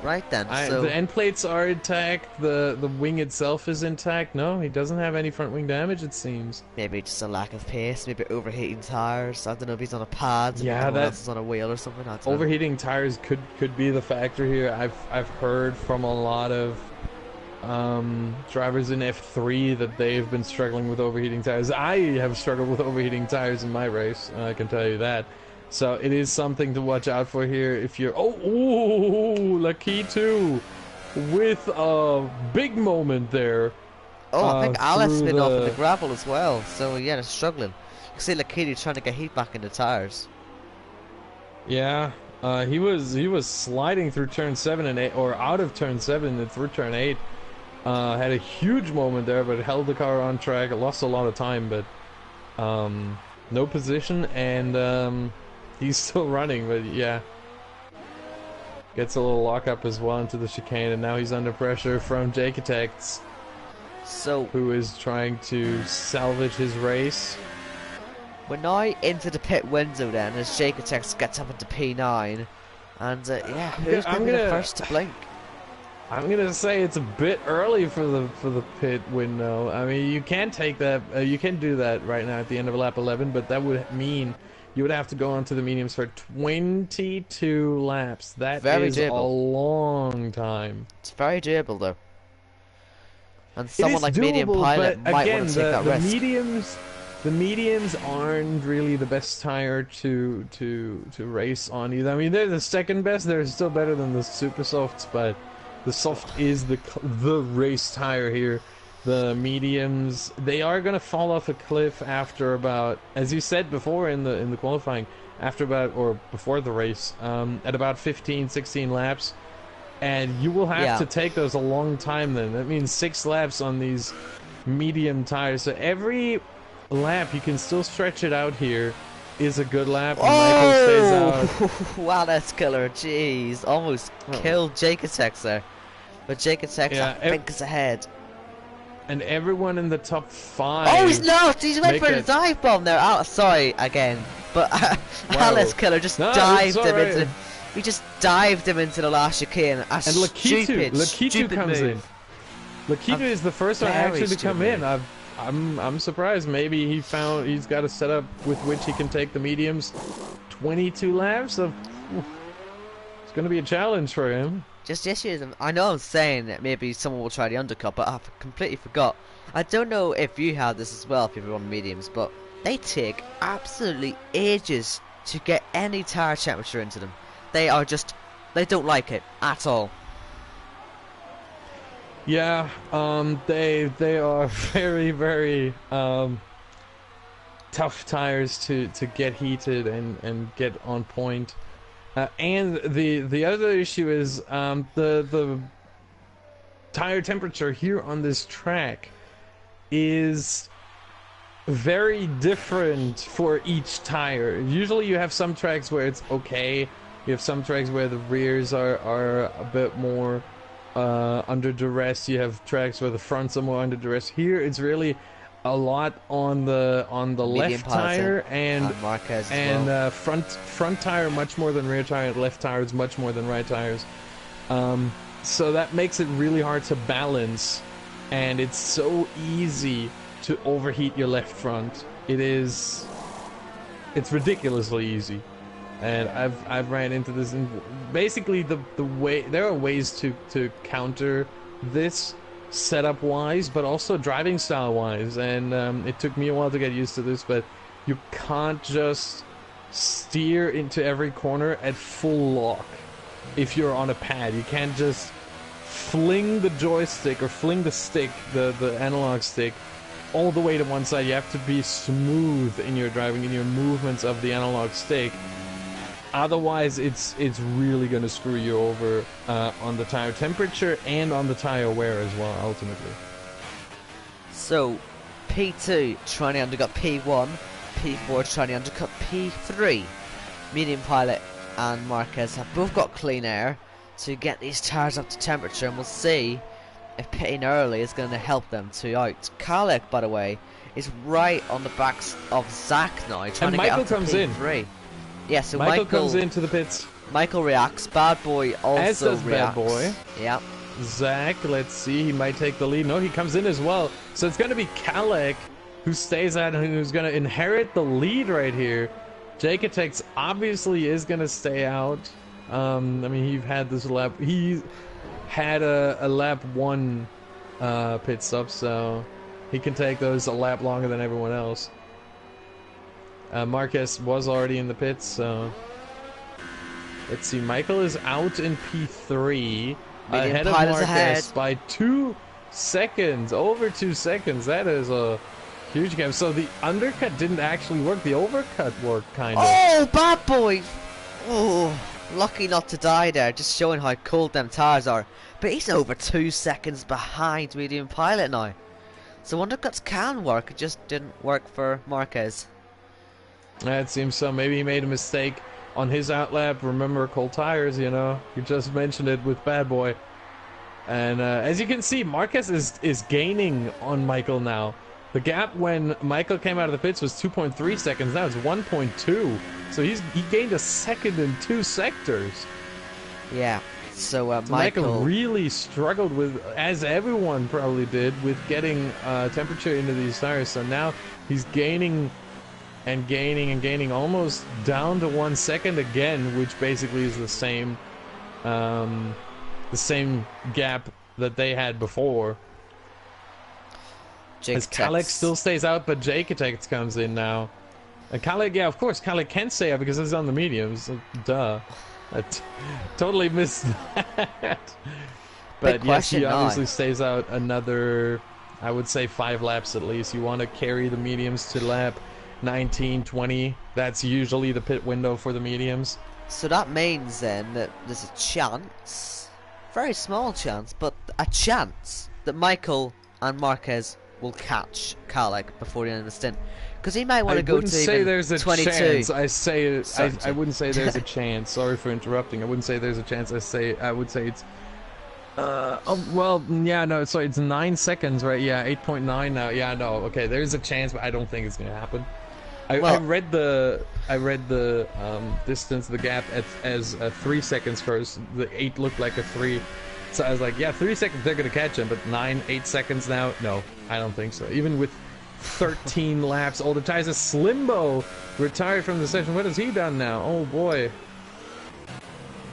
Right then, so The end plates are intact. The wing itself is intact. No, he doesn't have any front wing damage. It seems. maybe just a lack of pace, maybe overheating tires. I don't know if he's on a pad, if Yeah, everyone that else is on a wheel or something. I don't know. overheating tires could be the factor here. I've heard from a lot of drivers in F3 that they've been struggling with overheating tires. I have struggled with overheating tires in my race. I can tell you that. So it is something to watch out for here. If you're lucky too, with a big moment there. Oh, I think Alice through been off in the- the gravel as well. So yeah, they're struggling. You can see Lakini trying to get heat back in the tires. Yeah, he was sliding through turn 7 and 8, or out of turn 7 and through turn 8. Had a huge moment there, but held the car on track. Lost a lot of time, but no position, and he's still running. But yeah, gets a little lockup as well into the chicane, and now he's under pressure from Jake Attacks, So who is trying to salvage his race. we're now into the pit window then, as Jake Attacks gets up into P9, and yeah, who's I'm going to be the gonna- first to blink? I'm gonna say it's a bit early for the pit window. I mean, you can take that, you can do that right now at the end of lap 11, but that would mean you would have to go onto the mediums for 22 laps. That Very is a doable. long time. It's very doable though. And It someone is like Medium doable, Pilot but might again, want to take that the risk. mediums aren't really the best tire to race on either. I mean, they're the second best. They're still better than the super softs, but the soft is the race tire here. The mediums, they are gonna fall off a cliff after about, as you said before in the qualifying, after about, or before the race, at about 15, 16 laps, and you will have to take those a long time. Then that means 6 laps on these medium tires. So every lap you can still stretch it out here is a good lap. And Michael stays out. Wow, that's killer. Jeez, almost killed Jake Attacks there. But Jake Attacks, Yeah, I think, is ahead. And everyone in the top 5. Oh, he's not! He's went make for a it- dive bomb there. Oh, sorry again. But Alice Killer just No, dived it's him alright. into. He just dived him into the last chicane. A And Lakitu stupid comes move. in. Lakitu is the first one very actually to come stupid in. I'm surprised. Maybe he's got a setup with which he can take the mediums. 22 laps of. It's going to be a challenge for him. Just the issue is, I know I'm saying that maybe someone will try the undercut, but I've completely forgot. I don't know if you have this as well, if you're on mediums, but they take absolutely ages to get any tire temperature into them. They don't like it at all. Yeah, they are very, very tough tires to get heated and get on point. And the other issue is the tire temperature here on this track is very different for each tire. Usually you have some tracks where it's okay. You have some tracks where the rears are a bit more under duress. You have tracks where the fronts are more under duress. Here it's really a lot on the left tire and Marquez as well. front tire much more than rear tire, and left tires much more than right tires. So that makes it really hard to balance, and it's so easy to overheat your left front. It's ridiculously easy. And I've ran into this. And basically, the way there are ways to counter this setup wise, but also driving style wise. And it took me a while to get used to this, but you can't just steer into every corner at full lock if you're on a pad. You can't just fling the joystick or fling the stick, the analog stick, all the way to one side. You have to be smooth in your driving, in your movements of the analog stick. Otherwise, it's really going to screw you over on the tire temperature and on the tire wear as well, ultimately. So, P2 trying to undercut P1, P4 trying to undercut P3. Medium Pilot and Marquez have both got clean air to get these tires up to temperature, and we'll see if pitting early is going to help them to out. Kalik, by the way, is right on the backs of Zach now, trying and to Michael get up to comes P3. in. Yeah, so Michael comes into the pits. Michael reacts. Bad Boy also As does reacts. Bad Boy. Yeah. Zach, let's see, he might take the lead. No, he comes in as well. So it's going to be Kalik who stays out and who's going to inherit the lead right here. Jaketex obviously is going to stay out. I mean, he had this lap. He had a lap 1 pit stop, so he can take those a lap longer than everyone else. Marquez was already in the pits, so let's see. Michael is out in P3, ahead of Marquez by 2 seconds, over 2 seconds. That is a huge gap. So the undercut didn't actually work. The overcut worked, kind of. Oh, Bad Boy! Oh, lucky not to die there. Just showing how cold them tires are. But he's over 2 seconds behind Medium Pilot now. So undercuts can work. It just didn't work for Marquez. It seems so. Maybe he made a mistake on his outlap. Remember, cold tires, you know. You just mentioned it with Bad Boy. And as you can see, Marquez is gaining on Michael now. The gap when Michael came out of the pits was 2.3 seconds. Now it's 1.2. So he gained a second in 2 sectors. Yeah. So Michael really struggled with, as everyone probably did, with getting temperature into these tires. So now he's gaining and gaining and gaining, almost down to 1 second again, which basically is the same gap that they had before. As Kalik still stays out, but Jaketex comes in now. And Kalik, yeah, of course, Kalik can stay out because he's on the mediums. Duh. I totally missed that. But yes, he obviously stays out another, I would say, 5 laps at least. You want to carry the mediums to lap 19, 20. That's usually the pit window for the mediums. So that means then that there's a chance, very small chance, but a chance that Michael and Marquez will catch Kalik before the end of the stint, because he might want to go to say there's a 22. Chance. I wouldn't say there's a chance. Sorry for interrupting. I wouldn't say there's a chance. I would say it's oh, well, yeah, no, sorry, it's 9 seconds, right? Yeah, 8.9 now. Yeah, no, okay, there's a chance, but I don't think it's gonna happen. I read the distance, the gap as 3 seconds first. The 8 looked like a 3, so I was like, yeah, 3 seconds they're gonna catch him, but 8 seconds now, no, I don't think so. Even with 13 laps, all the tires. Slimbo retired from the session. What has he done now? Oh boy,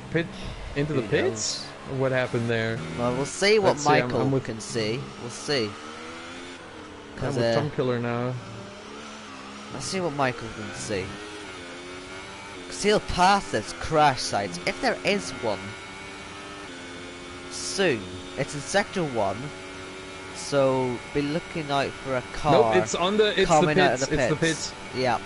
pit into the pits. What happened there? Well, we'll see what Michael can see. We'll see. I'm with Tom Killer now. Let's see what Michael can see. Because he'll pass this crash site, if there is one, soon. It's in Sector 1, so be looking out for a car. Nope, it's the pits. It's the pits. Yeah.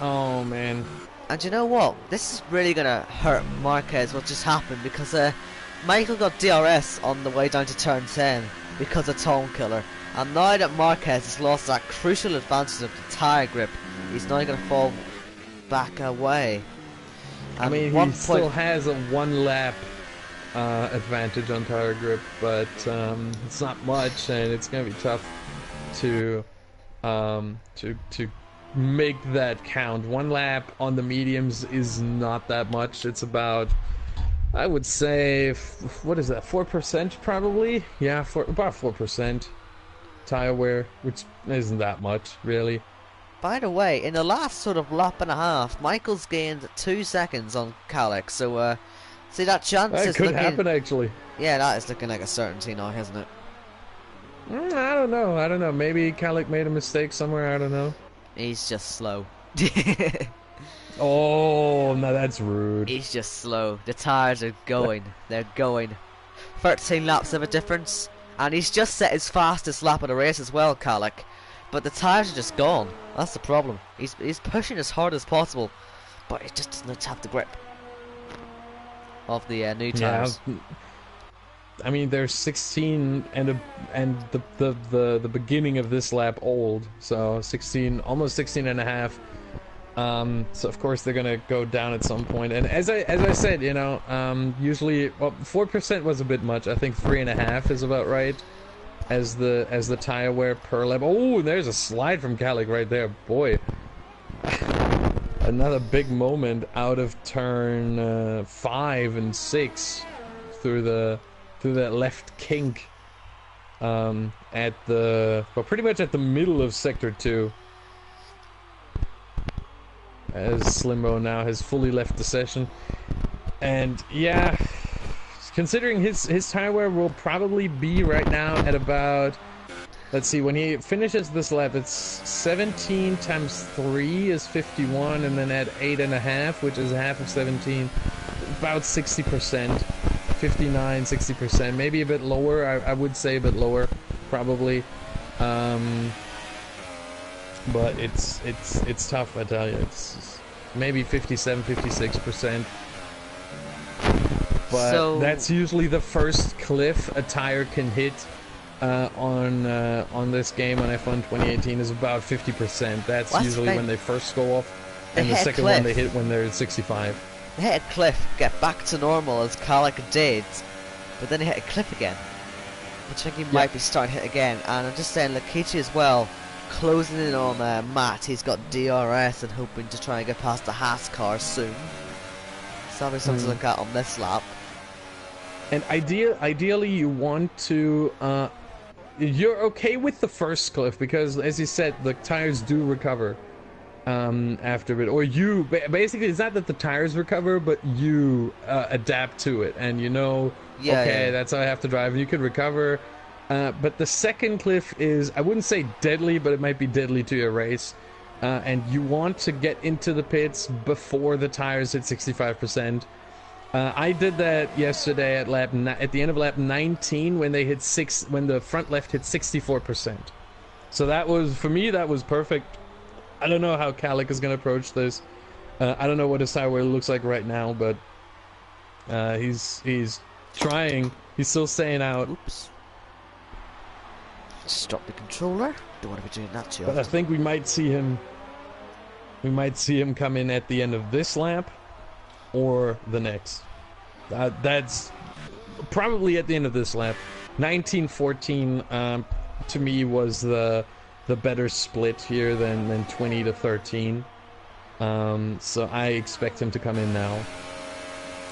Oh, man. And you know what? This is really going to hurt Marquez, what just happened, because Michael got DRS on the way down to turn 10 because of Tom Killer. And now that Marquez has lost that crucial advantage of the tyre grip, he's now going to fall back away. And I mean, he still has a 1 lap advantage on tyre grip, but it's not much, and it's going to be tough to make that count. 1 lap on the mediums is not that much. It's about, I would say, what is that, 4% probably? Yeah, about 4% tire wear, which isn't that much, really. By the way, in the last sort of lap and a half, Michael's gained 2 seconds on Kalik. So, see that chance That is could looking. happen, actually. Yeah, that is looking like a certainty now, isn't it? I don't know. I don't know. Maybe Kalik made a mistake somewhere. I don't know. He's just slow. Oh, no, that's rude. He's just slow. The tires are going. They're going. 13 laps of a difference, and he's just set his fastest lap of the race as well, Kalik. But the tires are just gone. That's the problem. He's pushing as hard as possible, but he just doesn't have the grip of the new tires. Yeah, I mean, they're 16 and the beginning of this lap old, so 16, almost 16 and a half. So of course they're gonna go down at some point. And as I said, you know, usually, well, 4% was a bit much. I think 3.5 is about right as the tire wear per lap. Oh, there's a slide from Kalik right there, boy. Another big moment out of turn 5 and 6 through that left kink at pretty much at the middle of sector 2. As Slimbo now has fully left the session. And yeah, considering his tire wear will probably be right now at about, let's see, when he finishes this lap, it's 17 times 3 is 51, and then add 8.5, which is half of 17, about 60%, 59, 60%, maybe a bit lower. I would say a bit lower, probably. But it's tough, I tell you. It's maybe 57, 56%. But So that's usually the first cliff a tire can hit on this game on F1 2018 is about 50%. That's usually when they first go off, and the second one they hit when they're at 65. They hit a cliff, get back to normal as Kalik did, but then he hit a cliff again, which I think he might be starting to hit again. And I'm just saying, Lakichi as well, closing in on Matt. He's got DRS and hoping to try and get past the Haas car soon. So there's something to look at on this lap. And ideally you want to, you're okay with the first cliff because, as you said, the tires do recover after it. Or you, basically, it's not that the tires recover, but you adapt to it. And you know, that's how I have to drive. And you could recover. But the second cliff is, I wouldn't say deadly, but it might be deadly to your race. And you want to get into the pits before the tires hit 65%. I did that yesterday at at the end of lap 19 when they hit when the front left hit 64%. So that was, for me, that was perfect. I don't know how Kalik is going to approach this. I don't know what his tire wear looks like right now, but he's trying. He's still staying out. Oops. Stop the controller. Don't want to be doing that too often. But I think we might see him. We might see him come in at the end of this lap, or the next. That's probably at the end of this lap. 19-14 to me was the better split here than 20 to 13. So I expect him to come in now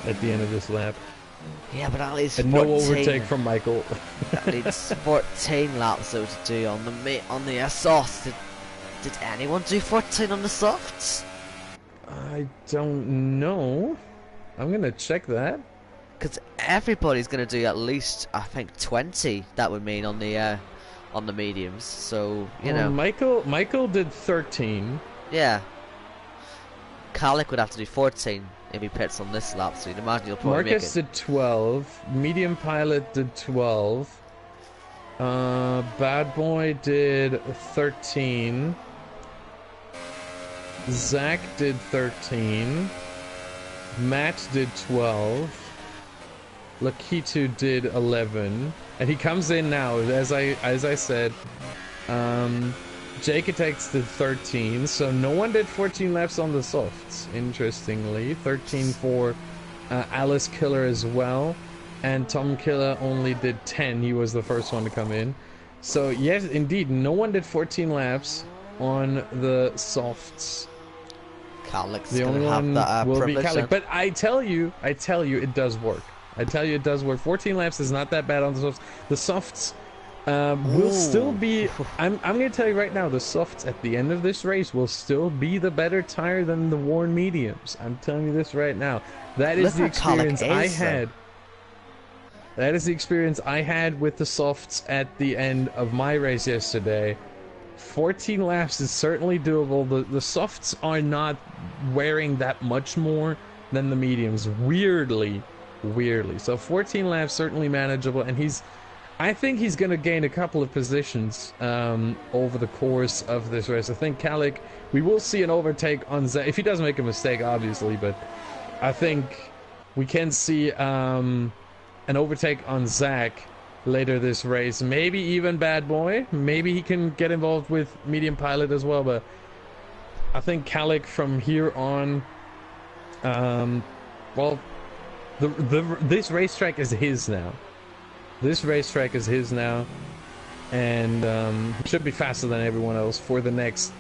at the end of this lap. Yeah, but at least and 14, no overtake from Michael. At least 14 laps though to do on the softs. Did anyone do 14 on the softs? I don't know. I'm gonna check that. Because everybody's gonna do at least, I think, 20. That would mean on the mediums. So you know, Michael did 13. Yeah. Kalik would have to do 14 if he pits on this lap. So you'd imagine you'll probably Marcus make it. did 12. Medium Pilot did 12. Bad Boy did 13. Zach did 13. Matt did 12. Lakitu did 11. And he comes in now, as I said. Jake Attacks did 13, so no one did 14 laps on the softs, interestingly. 13 for Alice Killer as well. And Tom Killer only did 10, he was the first one to come in. So yes, indeed, no one did 14 laps on the softs. Kalik's The only one will be Kalik. then. But I tell you, it does work. I tell you it does work. 14 laps is not that bad on the softs. The softs will still Ooh. be. I'm going to tell you right now, the softs at the end of this race will still be the better tire than the worn mediums. I'm telling you this right now. That is Look the where Colic experience I is, though. had. That is the experience I had with the softs at the end of my race yesterday. 14 laps is certainly doable. The softs are not wearing that much more than the mediums. Weirdly. So 14 laps certainly manageable, and I think he's going to gain a couple of positions over the course of this race. I think Calic, we will see an overtake on Zach, if he doesn't make a mistake, obviously, but I think we can see an overtake on Zach later this race. Maybe even Bad Boy. Maybe he can get involved with Medium Pilot as well, but I think Calic from here on, well, this racetrack is his now. This racetrack is his now, and he should be faster than everyone else for the next,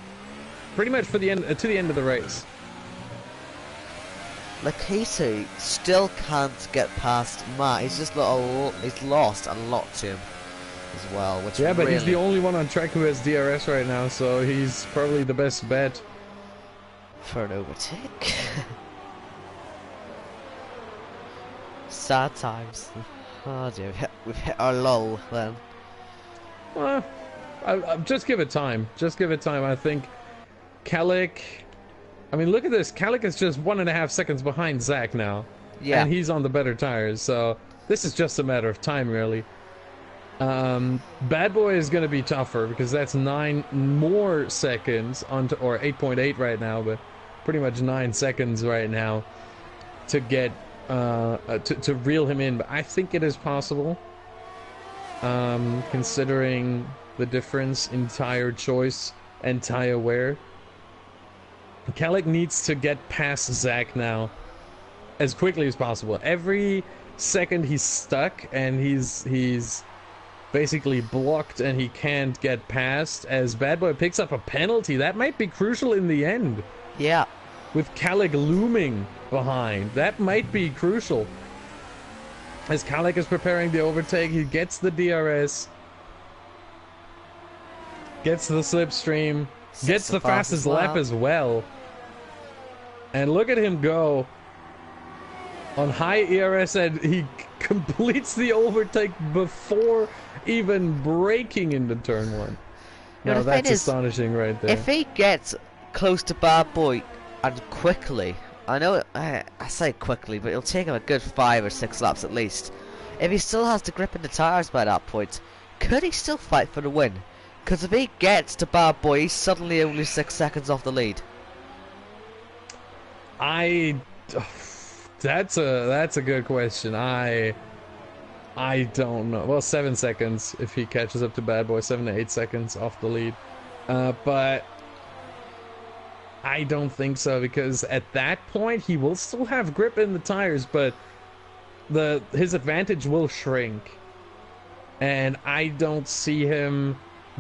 pretty much for the end to the end of the race. Lakitu still can't get past Matt. He's just he's lost a lot to him as well. Which Yeah, but really... he's the only one on track who has DRS right now, so he's probably the best bet for an overtake. Sad times. Oh dear, we've hit our lull then. Well, I just give it time. Just give it time. I think Calic. I mean, look at this. Calic is just 1.5 seconds behind Zach now. Yeah. And he's on the better tires, so this is just a matter of time, really. Bad Boy is going to be tougher because that's 9 more seconds onto, or 8.8 right now, but pretty much 9 seconds right now to get to reel him in. But I think it is possible, considering the difference in tire choice and tire wear. Calic needs to get past Zach now as quickly as possible. Every second he's stuck and he's basically blocked and he can't get past, as Bad Boy picks up a penalty. That might be crucial in the end. Yeah. With Calic looming behind. That might be crucial. As Calic is preparing the overtake, he gets the DRS. Gets the slipstream. Gets the fastest lap as well. And look at him go. On high ERS, and he completes the overtake before even braking into turn 1. Now that's astonishing right there. If he gets close to Bad Boy and quickly, I know I say quickly, but it'll take him a good 5 or 6 laps at least. If he still has the grip in the tyres by that point, could he still fight for the win? Because if he gets to Bad Boy, he's suddenly only 6 seconds off the lead. That's a good question. I don't know. Well, 7 seconds if he catches up to Bad Boy, 7 to 8 seconds off the lead. But I don't think so, because at that point he will still have grip in the tires, but his advantage will shrink. And I don't see him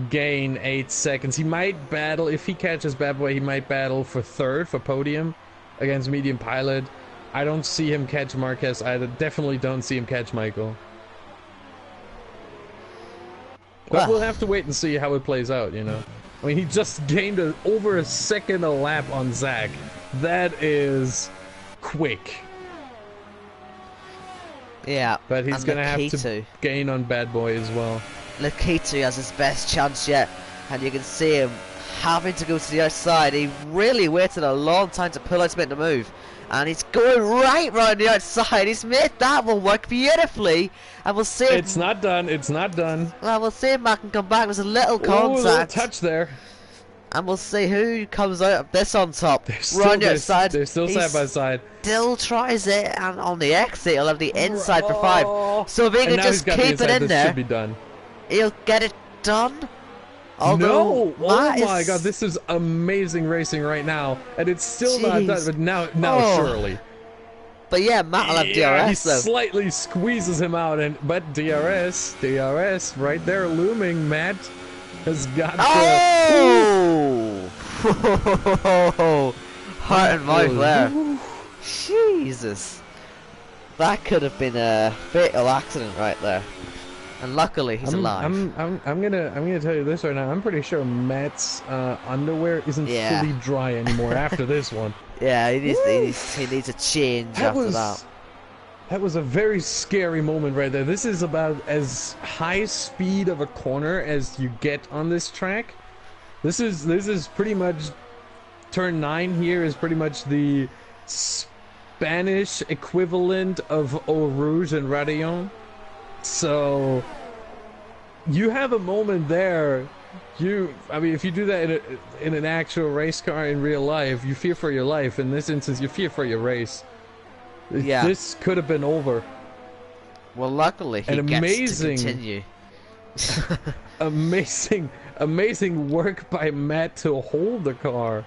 gain 8 seconds. He might battle, if he catches Bad Boy, he might battle for third, for podium against Medium Pilot. I don't see him catch Marquez. I definitely don't see him catch Michael. But we'll have to wait and see how it plays out, you know. I mean, he just gained over a second a lap on Zach. That is quick. Yeah. But he's going to have to gain on Bad Boy as well. Lakitu has his best chance yet, and you can see him having to go to the outside. He really waited a long time to pull out to make the move, and he's going right round the outside. He's made that one work beautifully, and we'll see. It's not done. It's not done. Well, we'll see if Matt can come back. There's a little contact. Ooh, a little touch there. And we'll see who comes out of this on top. Round the outside. They're still side by side. Still tries it, and on the exit he'll have the inside for 5. So if he can just keep it in there, should be done. He'll get it done. Although no! Oh my god, this is amazing racing right now, and it's still not done. But now surely. But yeah, Matt will have DRS he though. Slightly squeezes him out, but DRS right there looming. Matt has got. Heart and mouth there. Jesus, that could have been a fatal accident right there. And luckily, he's alive. I'm gonna tell you this right now. I'm pretty sure Matt's underwear isn't Yeah. fully dry anymore after this one. Yeah, Woo! he needs a change That after that. was that was a very scary moment right there. This is about as high speed of a corner as you get on this track. This is pretty much turn 9 here is pretty much the Spanish equivalent of Eau Rouge and Radillon. So you have a moment there. I mean, if you do that in an actual race car in real life, you fear for your life. In this instance, you fear for your race. Yeah. This could have been over. Well, luckily, he gets to continue. Amazing work by Matt to hold the car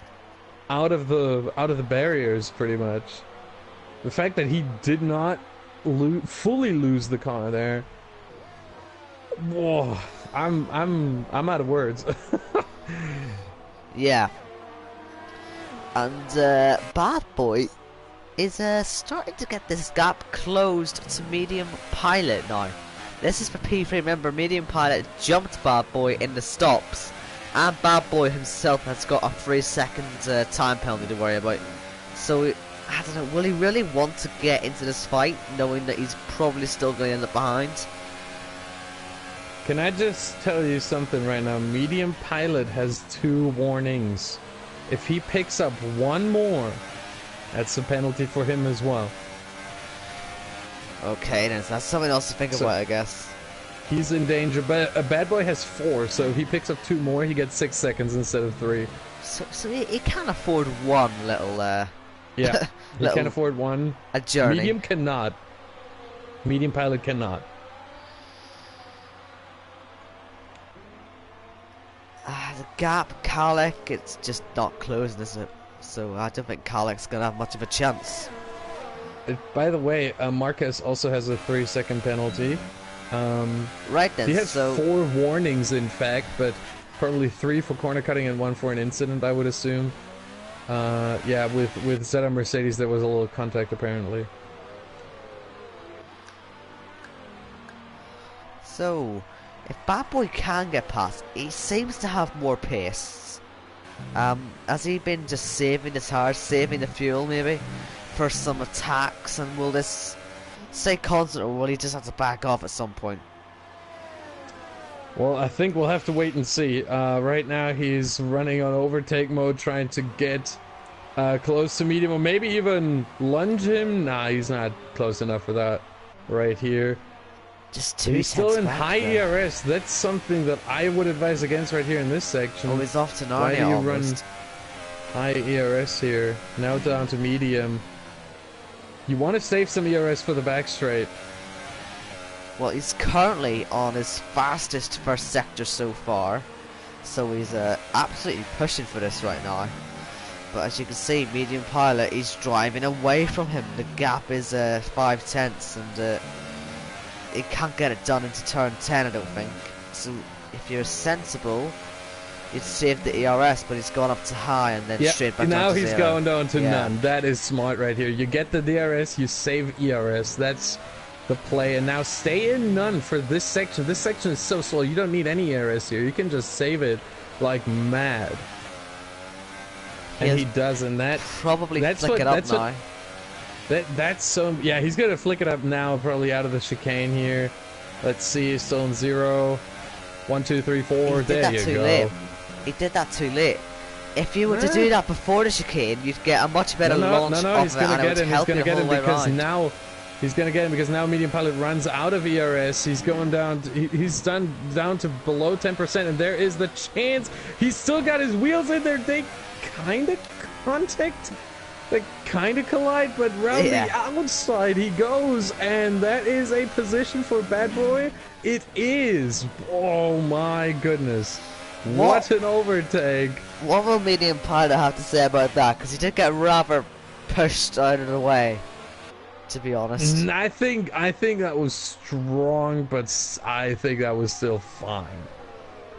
out of the barriers, pretty much. The fact that he did not fully lose the car there. Whoa, I'm out of words. Yeah. And Bad Boy is starting to get this gap closed to Medium Pilot now. This is for P3. Remember, Medium Pilot jumped Bad Boy in the stops, and Bad Boy himself has got a 3-second time penalty to worry about. So I don't know, will he really want to get into this fight knowing that he's probably still going to end up behind? Can I just tell you something right now? Medium Pilot has 2 warnings. If he picks up one more, that's a penalty for him as well. Okay, then so that's something else to think about, I guess. He's in danger, but a Bad Boy has 4, so if he picks up 2 more, he gets 6 seconds instead of 3. So he can't afford one little yeah, he can't afford one. A journey. Medium cannot. Medium Pilot cannot. The gap, Kalek, it's just not closing, is it? So I don't think Kalek's gonna have much of a chance. By the way, Marquez also has a 3-second penalty. Right then, he has so 4 warnings, in fact, but probably 3 for corner cutting and 1 for an incident, I would assume. Yeah, with Zeta Mercedes, there was a little contact apparently. So, if Bad Boy can get past, he seems to have more pace. Has he been just saving the tires, saving the fuel maybe, for some attacks, and will this stay constant, or will he just have to back off at some point? Well, I think we'll have to wait and see. Right now he's running on overtake mode, trying to get close to medium, or maybe even lunge him. Nah, he's not close enough for that right here. Just 2 He's still in back high there. ERS. That's something that I would advise against right here in this section. Oh, he's off to Narnia. Why do you almost. run high ERS here? Now down to medium. You want to save some ERS for the back straight. Well, he's currently on his fastest first sector so far, so he's absolutely pushing for this right now. But as you can see, Medium Pilot is driving away from him. The gap is 5/10, and he can't get it done into turn 10, I don't think. So if you're sensible, you'd save the ERS, but he's gone up to high and then straight back down now to he's 0. going down to none. That is smart right here. You get the DRS, you save ERS. That's the play. And now stay in none for this section. This section is so slow. You don't need any ERS here. You can just save it like mad. And he does, and that probably flick it up now. That's so, yeah, he's gonna flick it up now, probably out of the chicane here. Let's see, he's still in 0. 1, 2, 3, 4. There you go. Late. He did that too late. If you were to do that before the chicane, you'd get a much better launch no, of he's it, gonna and get it him. would help He's gonna the get whole him way because around. now he's gonna get him because now Medium Pilot runs out of ERS. He's going down. He's down to below 10%, and there is the chance. He's still got his wheels in there. They kind of contact. They kind of collide, but round the outside he goes, and that is a position for Bad Boy. It is. Oh my goodness. What an overtake. What will Medium Pilot have to say about that? Because he did get rather pushed out of the way, to be honest. I think that was strong, but I think that was still fine.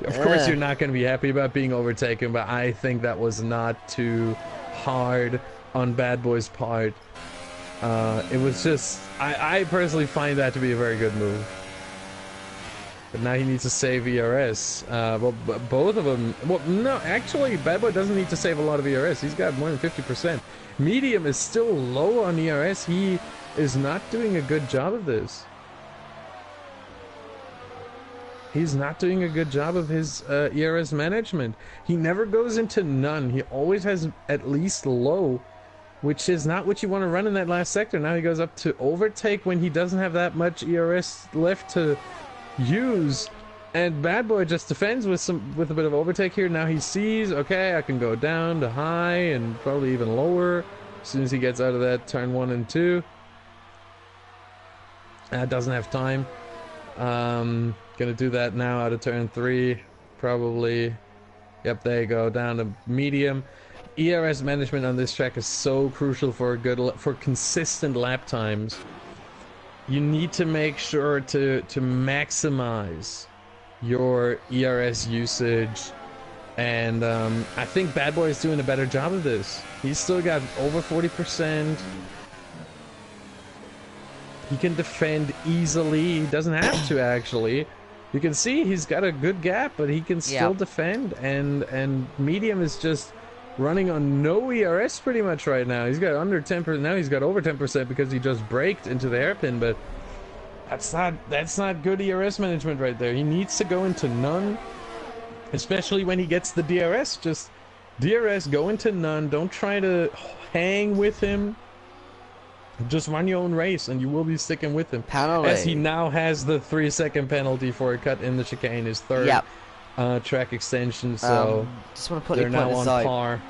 Of course, you're not going to be happy about being overtaken, but I think that was not too hard on Bad Boy's part. It was just, I personally find that to be a very good move. but now he needs to save ERS. Well, both of them. Well, no, actually, Bad Boy doesn't need to save a lot of ERS. He's got more than 50%. Medium is still low on ERS. He is not doing a good job of this. He's not doing a good job of his ERS management. He never goes into none. He always has at least low, which is not what you want to run in that last sector. Now he goes up to overtake when he doesn't have that much ERS left to use, and Bad Boy just defends with a bit of overtake here. Now he sees, okay, I can go down to high and probably even lower as soon as he gets out of that turn 1 and 2. Doesn't have time. Gonna do that now out of turn 3, probably. Yep, there you go, down to medium. ERS management on this track is so crucial for consistent lap times. You need to make sure to maximize your ERS usage, and I think Bad Boy is doing a better job of this. He's still got over 40%. He can defend easily. He doesn't have to, actually. You can see he's got a good gap, but he can still defend, and medium is just running on no ERS pretty much right now. He's got under 10%. Now he's got over 10% because he just braked into the hairpin, but that's not good ERS management right there. He needs to go into none, especially when he gets the DRS. Just DRS, go into none. Don't try to hang with him. Just run your own race, and you will be sticking with him. Penalty. As he now has the 3-second penalty for a cut in the chicane, his third track extension. So just want to put they're now on par.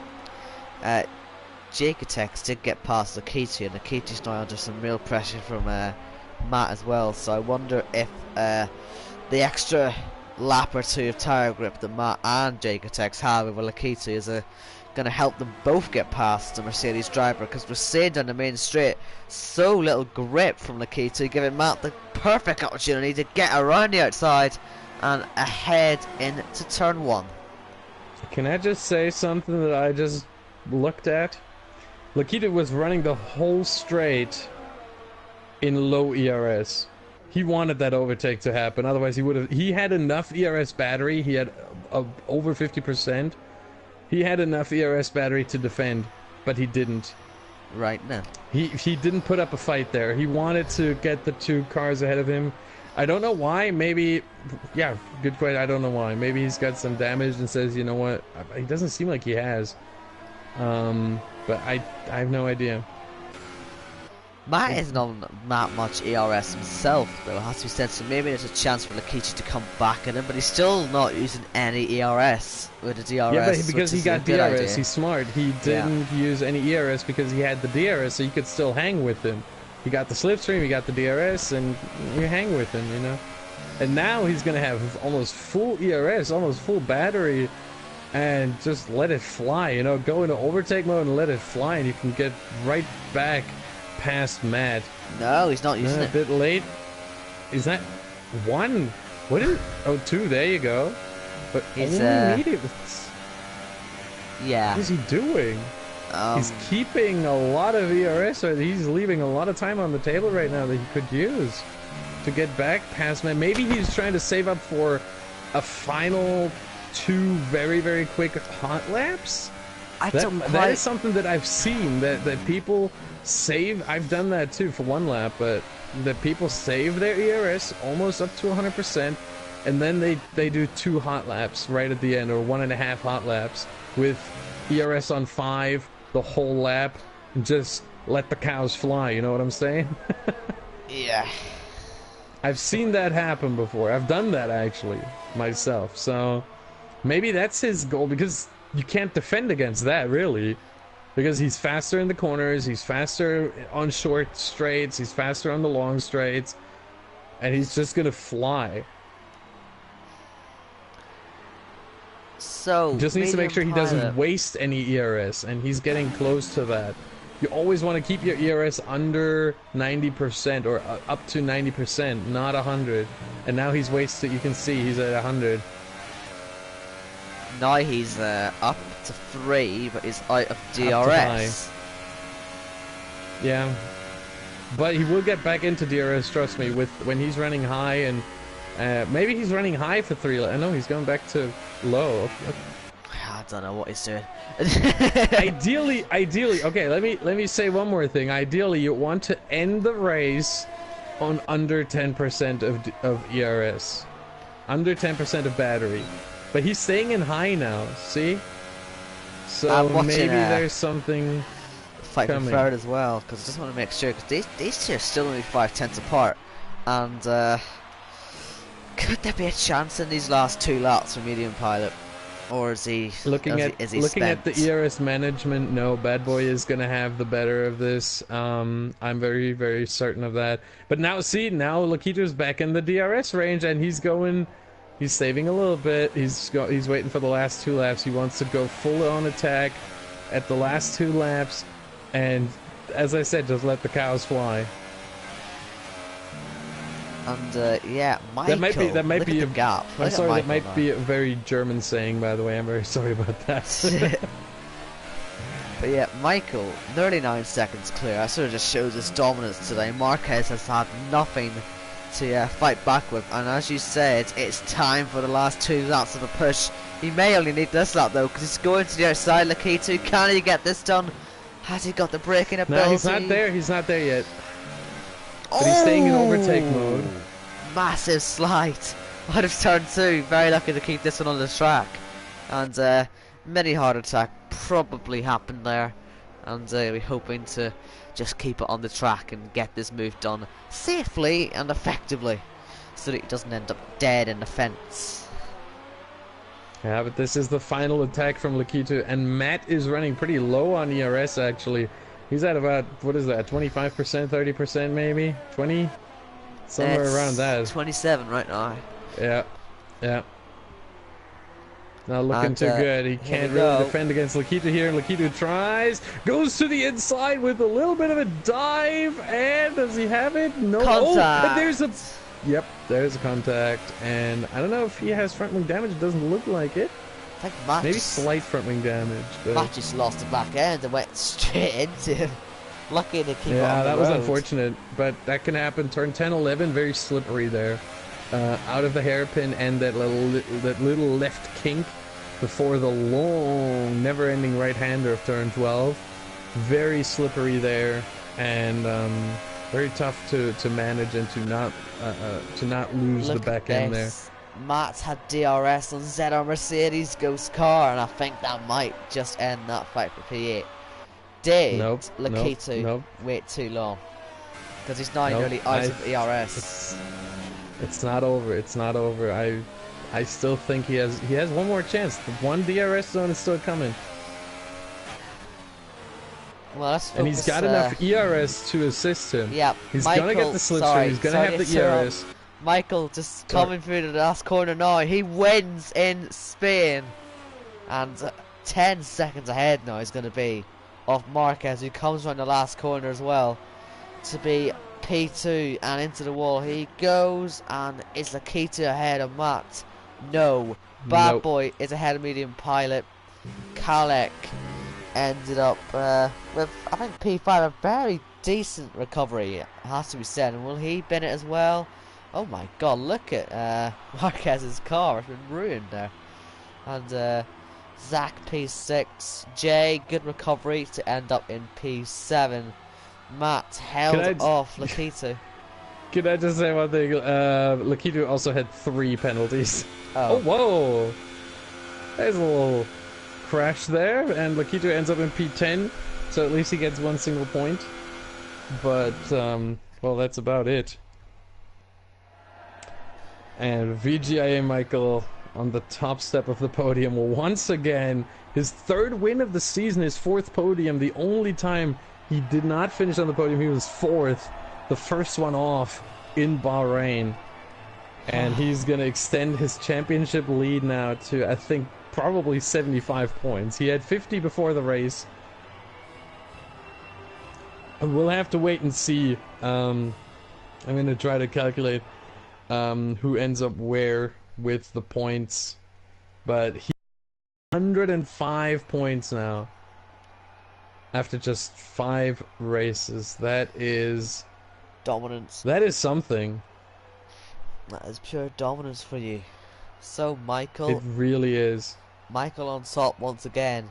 Jacotex did get past Akiti, and Akiti's now under some real pressure from Matt as well. So I wonder if the extra lap or two of tire grip that Matt and Jacotex have over Akiti is going to help them both get past the Mercedes driver, because we're seeing down the main straight so little grip from Lakita, giving Matt the perfect opportunity to get around the outside and ahead into turn 1. Can I just say something that I just looked at? Lakita was running the whole straight in low ERS. He wanted that overtake to happen, otherwise he had enough ERS battery. He had over 50%. He had enough ERS battery to defend, but he didn't. Right now. He didn't put up a fight there. He wanted to get the 2 cars ahead of him. I don't know why. Maybe, yeah, good question. I don't know why. Maybe he's got some damage and says, you know what? He doesn't seem like he has. But I have no idea. Matt isn't on that much ERS himself, though, it has to be said, so maybe there's a chance for Lakichi to come back at him, but he's still not using any ERS with the DRS. Yeah, but because he got DRS, he's smart. He didn't use any ERS because he had the DRS, so you could still hang with him. He got the slipstream, he got the DRS, and you hang with him, you know? And now he's going to have almost full ERS, almost full battery, and just let it fly, you know? Go into overtake mode and let it fly, and you can get right back past Matt. No, he's not using it. A bit late. Is that 1? What is it? Oh, 2. There you go. But he's only medium. Yeah. What is he doing? He's keeping a lot of ERS. Or he's leaving a lot of time on the table right now that he could use to get back past Matt. Maybe he's trying to save up for a final 2 very, very quick hot laps. That is something that I've seen that people save. I've done that too for 1 lap, but that people save their ERS almost up to 100%, and then they do 2 hot laps right at the end, or 1.5 hot laps with ERS on 5 the whole lap, and just let the cows fly. You know what I'm saying? Yeah. I've seen that happen before. I've done that actually myself. So maybe that's his goal, because you can't defend against that really. Because he's faster in the corners, he's faster on short straights, he's faster on the long straights, and he's just gonna fly. So he just needs to make sure he doesn't waste any ERS, and he's getting close to that. You always want to keep your ERS under 90% or up to 90%, not 100. And now he's wasted. You can see he's at 100. Now he's up to 3, but he's out of DRS. Yeah, but he will get back into DRS. Trust me. When he's running high and Maybe he's running high for 3 laps. No, he's going back to low. I don't know what he's doing. Ideally, okay. Let me say one more thing. Ideally, you want to end the race on under 10% of ERS, under 10% of battery. But he's staying in high now. See? So maybe there's something fight for third as well, because I just want to make sure, because these two are still only 5/10 apart, and could there be a chance in these last 2 laps for Medium Pilot, or is he looking at spent? the ERS management? No, Bad Boy is gonna have the better of this. I'm very, very certain of that. But now, see, now Lakito's back in the DRS range, and he's saving a little bit. He's waiting for the last 2 laps. He wants to go full on attack at the last 2 laps, and as I said, just let the cows fly. And yeah, Michael, that might be a gap. I'm sorry, that might be a very German saying, by the way. I'm very sorry about that. But yeah, Michael, 39 seconds clear. That sort of just shows his dominance today. Marquez has had nothing to fight back with, and as you said, it's time for the last 2 laps of the push. He may only need this lap though, because he's going to the outside. Lakito, can he get this done? Has he got the braking ability? No, he's not there. He's not there yet. But he's staying in overtake mode. Massive slide out of turn 2. Very lucky to keep this one on the track. And mini heart attack probably happened there. And we're hoping to just keep it on the track and get this move done safely and effectively, so that it doesn't end up dead in the fence. Yeah, but this is the final attack from Lakito, and Matt is running pretty low on ERS actually. He's at about, what is that, 25%, 30% maybe? 20? Somewhere around that. 27 right now. Yeah, yeah. Not looking too good. He can't really defend against Lakito here, and Lakito tries, goes to the inside with a little bit of a dive, and does he have it? No. Contact. Oh, but there's a... Yep, there's a contact, and I don't know if he has front wing damage. It doesn't look like it. I think Matt maybe slight front wing damage. But... Matt just lost the back end and went straight into him. Lucky to keep it on the road. Yeah, that was unfortunate, but that can happen. Turn 10, 11, very slippery there. Out of the hairpin and that little left kink before the long, never-ending right-hander of turn 12. Very slippery there, and very tough to manage and to not lose the back end there. Matt's had DRS on ZR Mercedes Ghost car, and I think that might just end that fight for P8. Did Lakito wait too long? Because he's now nearly out of ERS. It's not over. It's not over. I still think he has one more chance. The one DRS zone is still coming. Well, let's focus, and he's got enough ERS to assist him. Yeah, he's gonna get the slipstream. He's gonna have the ERS. Michael just coming through to the last corner now. He wins in Spain, and 10 seconds ahead now is going to be of Marquez, who comes around the last corner as well to be P2, and into the wall he goes. And is Lakito ahead of Matt? No. Bad Boy is ahead of Medium Pilot. Kalek ended up with, I think, P5, a very decent recovery, it has to be said. And will he bin it as well? Oh my god, look at Marquez's car, it's been ruined there. And Zach P6, Jay, good recovery to end up in P7. Matt held off Lakito. Can I just say one thing? Lakito also had 3 penalties. Oh, whoa! There's a little crash there, and Lakito ends up in P10, so at least he gets 1 single point. But, well, that's about it. And VGIA Michael on the top step of the podium once again. His 3rd win of the season, his 4th podium. The only time he did not finish on the podium, he was 4th. The first one off in Bahrain. And he's going to extend his championship lead now to, I think, probably 75 points. He had 50 before the race. And we'll have to wait and see. I'm going to try to calculate who ends up where with the points. But he's 105 points now. After just 5 races. That is... dominance. That is something. That is pure dominance for you. So It Michael, really is. Michael on top once again,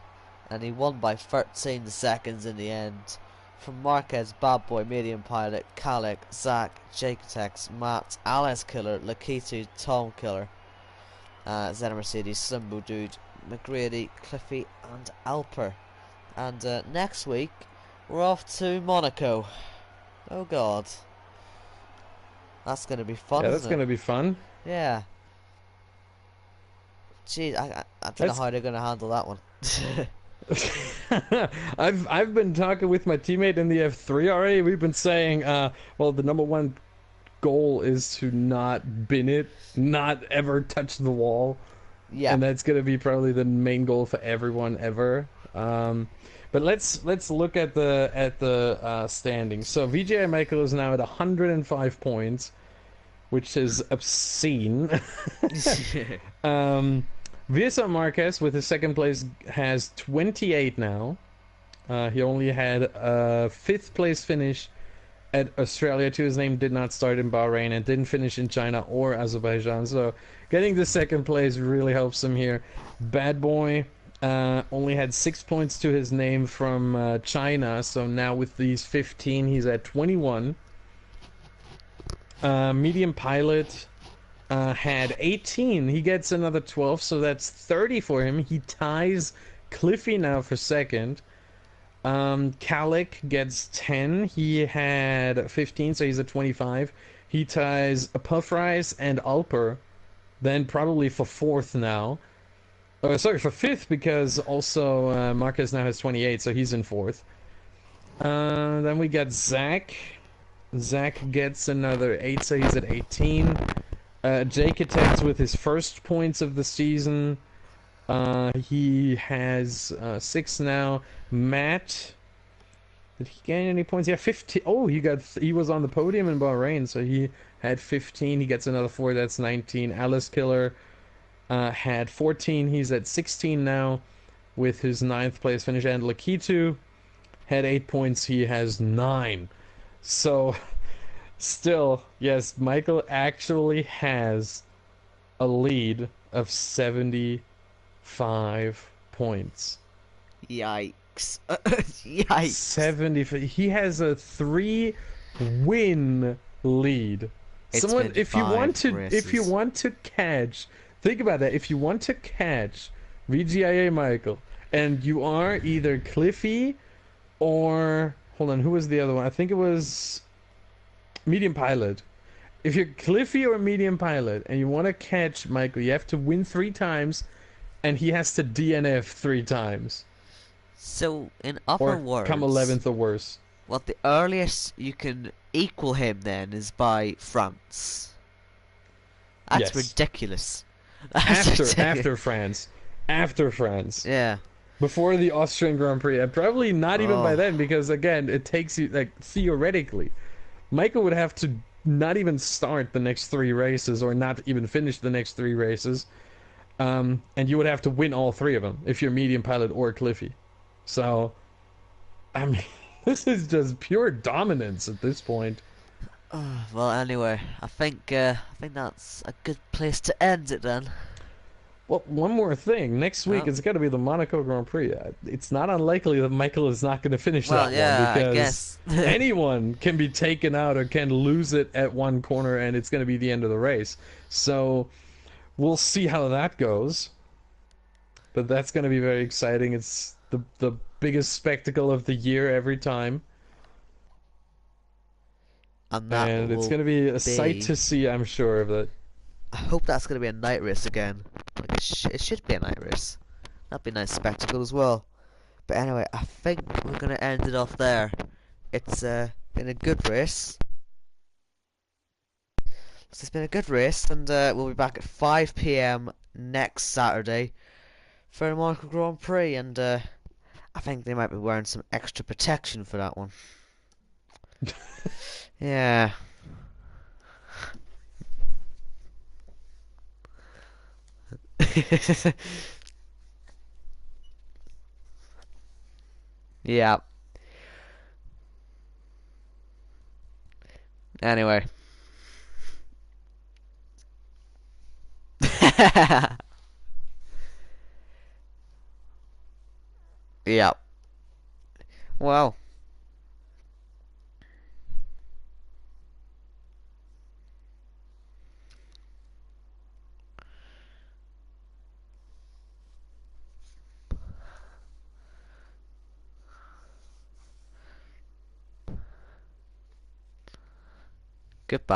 and he won by 13 seconds in the end. From Marquez, Bad Boy, Medium Pilot, Kalik, Zach, Jaketex, Matt, Alice Killer, Lakitu, Tom Killer, Zena Mercedes, Slimbo Dude, McGrady, Cliffy, and Alper. And next week, we're off to Monaco. Oh god. That's going to be fun, Yeah, that's isn't it? gonna be fun. Yeah. Jeez, I don't know That's how they're going to handle that one. I've been talking with my teammate in the F3 already. We've been saying, well, the number one goal is to not bin it, not ever touch the wall, Yeah. and that's gonna be probably the main goal for everyone ever. But let's look at the standings. So VGI Michael is now at 105 points, which is obscene. VSR Marquez with his second place has 28 now. He only had a fifth place finish at Australia too. His name did not start in Bahrain and didn't finish in China or Azerbaijan. So getting the second place really helps him here. Bad Boy only had 6 points to his name from China. So now with these 15, he's at 21. Medium Pilot had 18. He gets another 12, so that's 30 for him. He ties Cliffy now for second. Kalik gets 10. He had 15, so he's at 25. He ties Puff Rice and Alper, then probably for fourth now. Sorry, for fifth, because also Marquez now has 28, so he's in fourth. Then we got Zach. Zach gets another 8, so he's at 18. Jake attacks with his first points of the season. He has 6 now. Matt, did he gain any points? Yeah, 15. Oh, he was on the podium in Bahrain, so he had 15. He gets another 4. That's 19. Alice Killer had 14. He's at 16 now with his 9th place finish. And Lakitu had 8 points. He has 9. So still, yes, Michael actually has a lead of 75 points. Yikes. Yikes. 70. He has a 3-win lead. It's Someone, been 5 if you races. want to catch, think about that. If you want to catch VGIA Michael, and you are either Cliffy or hold on, who was the other one? I think it was Medium Pilot. If you're Cliffy or Medium Pilot and you want to catch Michael, you have to win 3 times, and he has to DNF 3 times. So, in other Or come words, 11th or worse. well, the earliest you can equal him then is by France. That's Yes. ridiculous. That's ridiculous. After France. Yeah. Before the Austrian Grand Prix. And probably not even by Oh. then, because again, it takes you, like, theoretically, Michael would have to not even start the next 3 races, or not even finish the next 3 races. And you would have to win all 3 of them if you're Medium Pilot or Cliffy. So, I mean, this is just pure dominance at this point. Well, anyway, I think that's a good place to end it then. Well, one more thing. Next week, Oh. it's got to be the Monaco Grand Prix. It's not unlikely that Michael is not going to finish Well, that yeah, one, I because guess. anyone can be taken out or can lose it at one corner, and it's going to be the end of the race. So we'll see how that goes. But that's going to be very exciting. It's the biggest spectacle of the year every time. And that And it's will going to be a sight be. to see, I'm sure of it. I hope that's going to be a night race again. Like it should be a night race. That'd be a nice spectacle as well. But anyway, I think we're going to end it off there. It's been a good race. It's been a good race, and we'll be back at 5 p.m. next Saturday for the Monaco Grand Prix. And I think they might be wearing some extra protection for that one. Yeah. Yeah. Anyway. Yeah. Well, goodbye.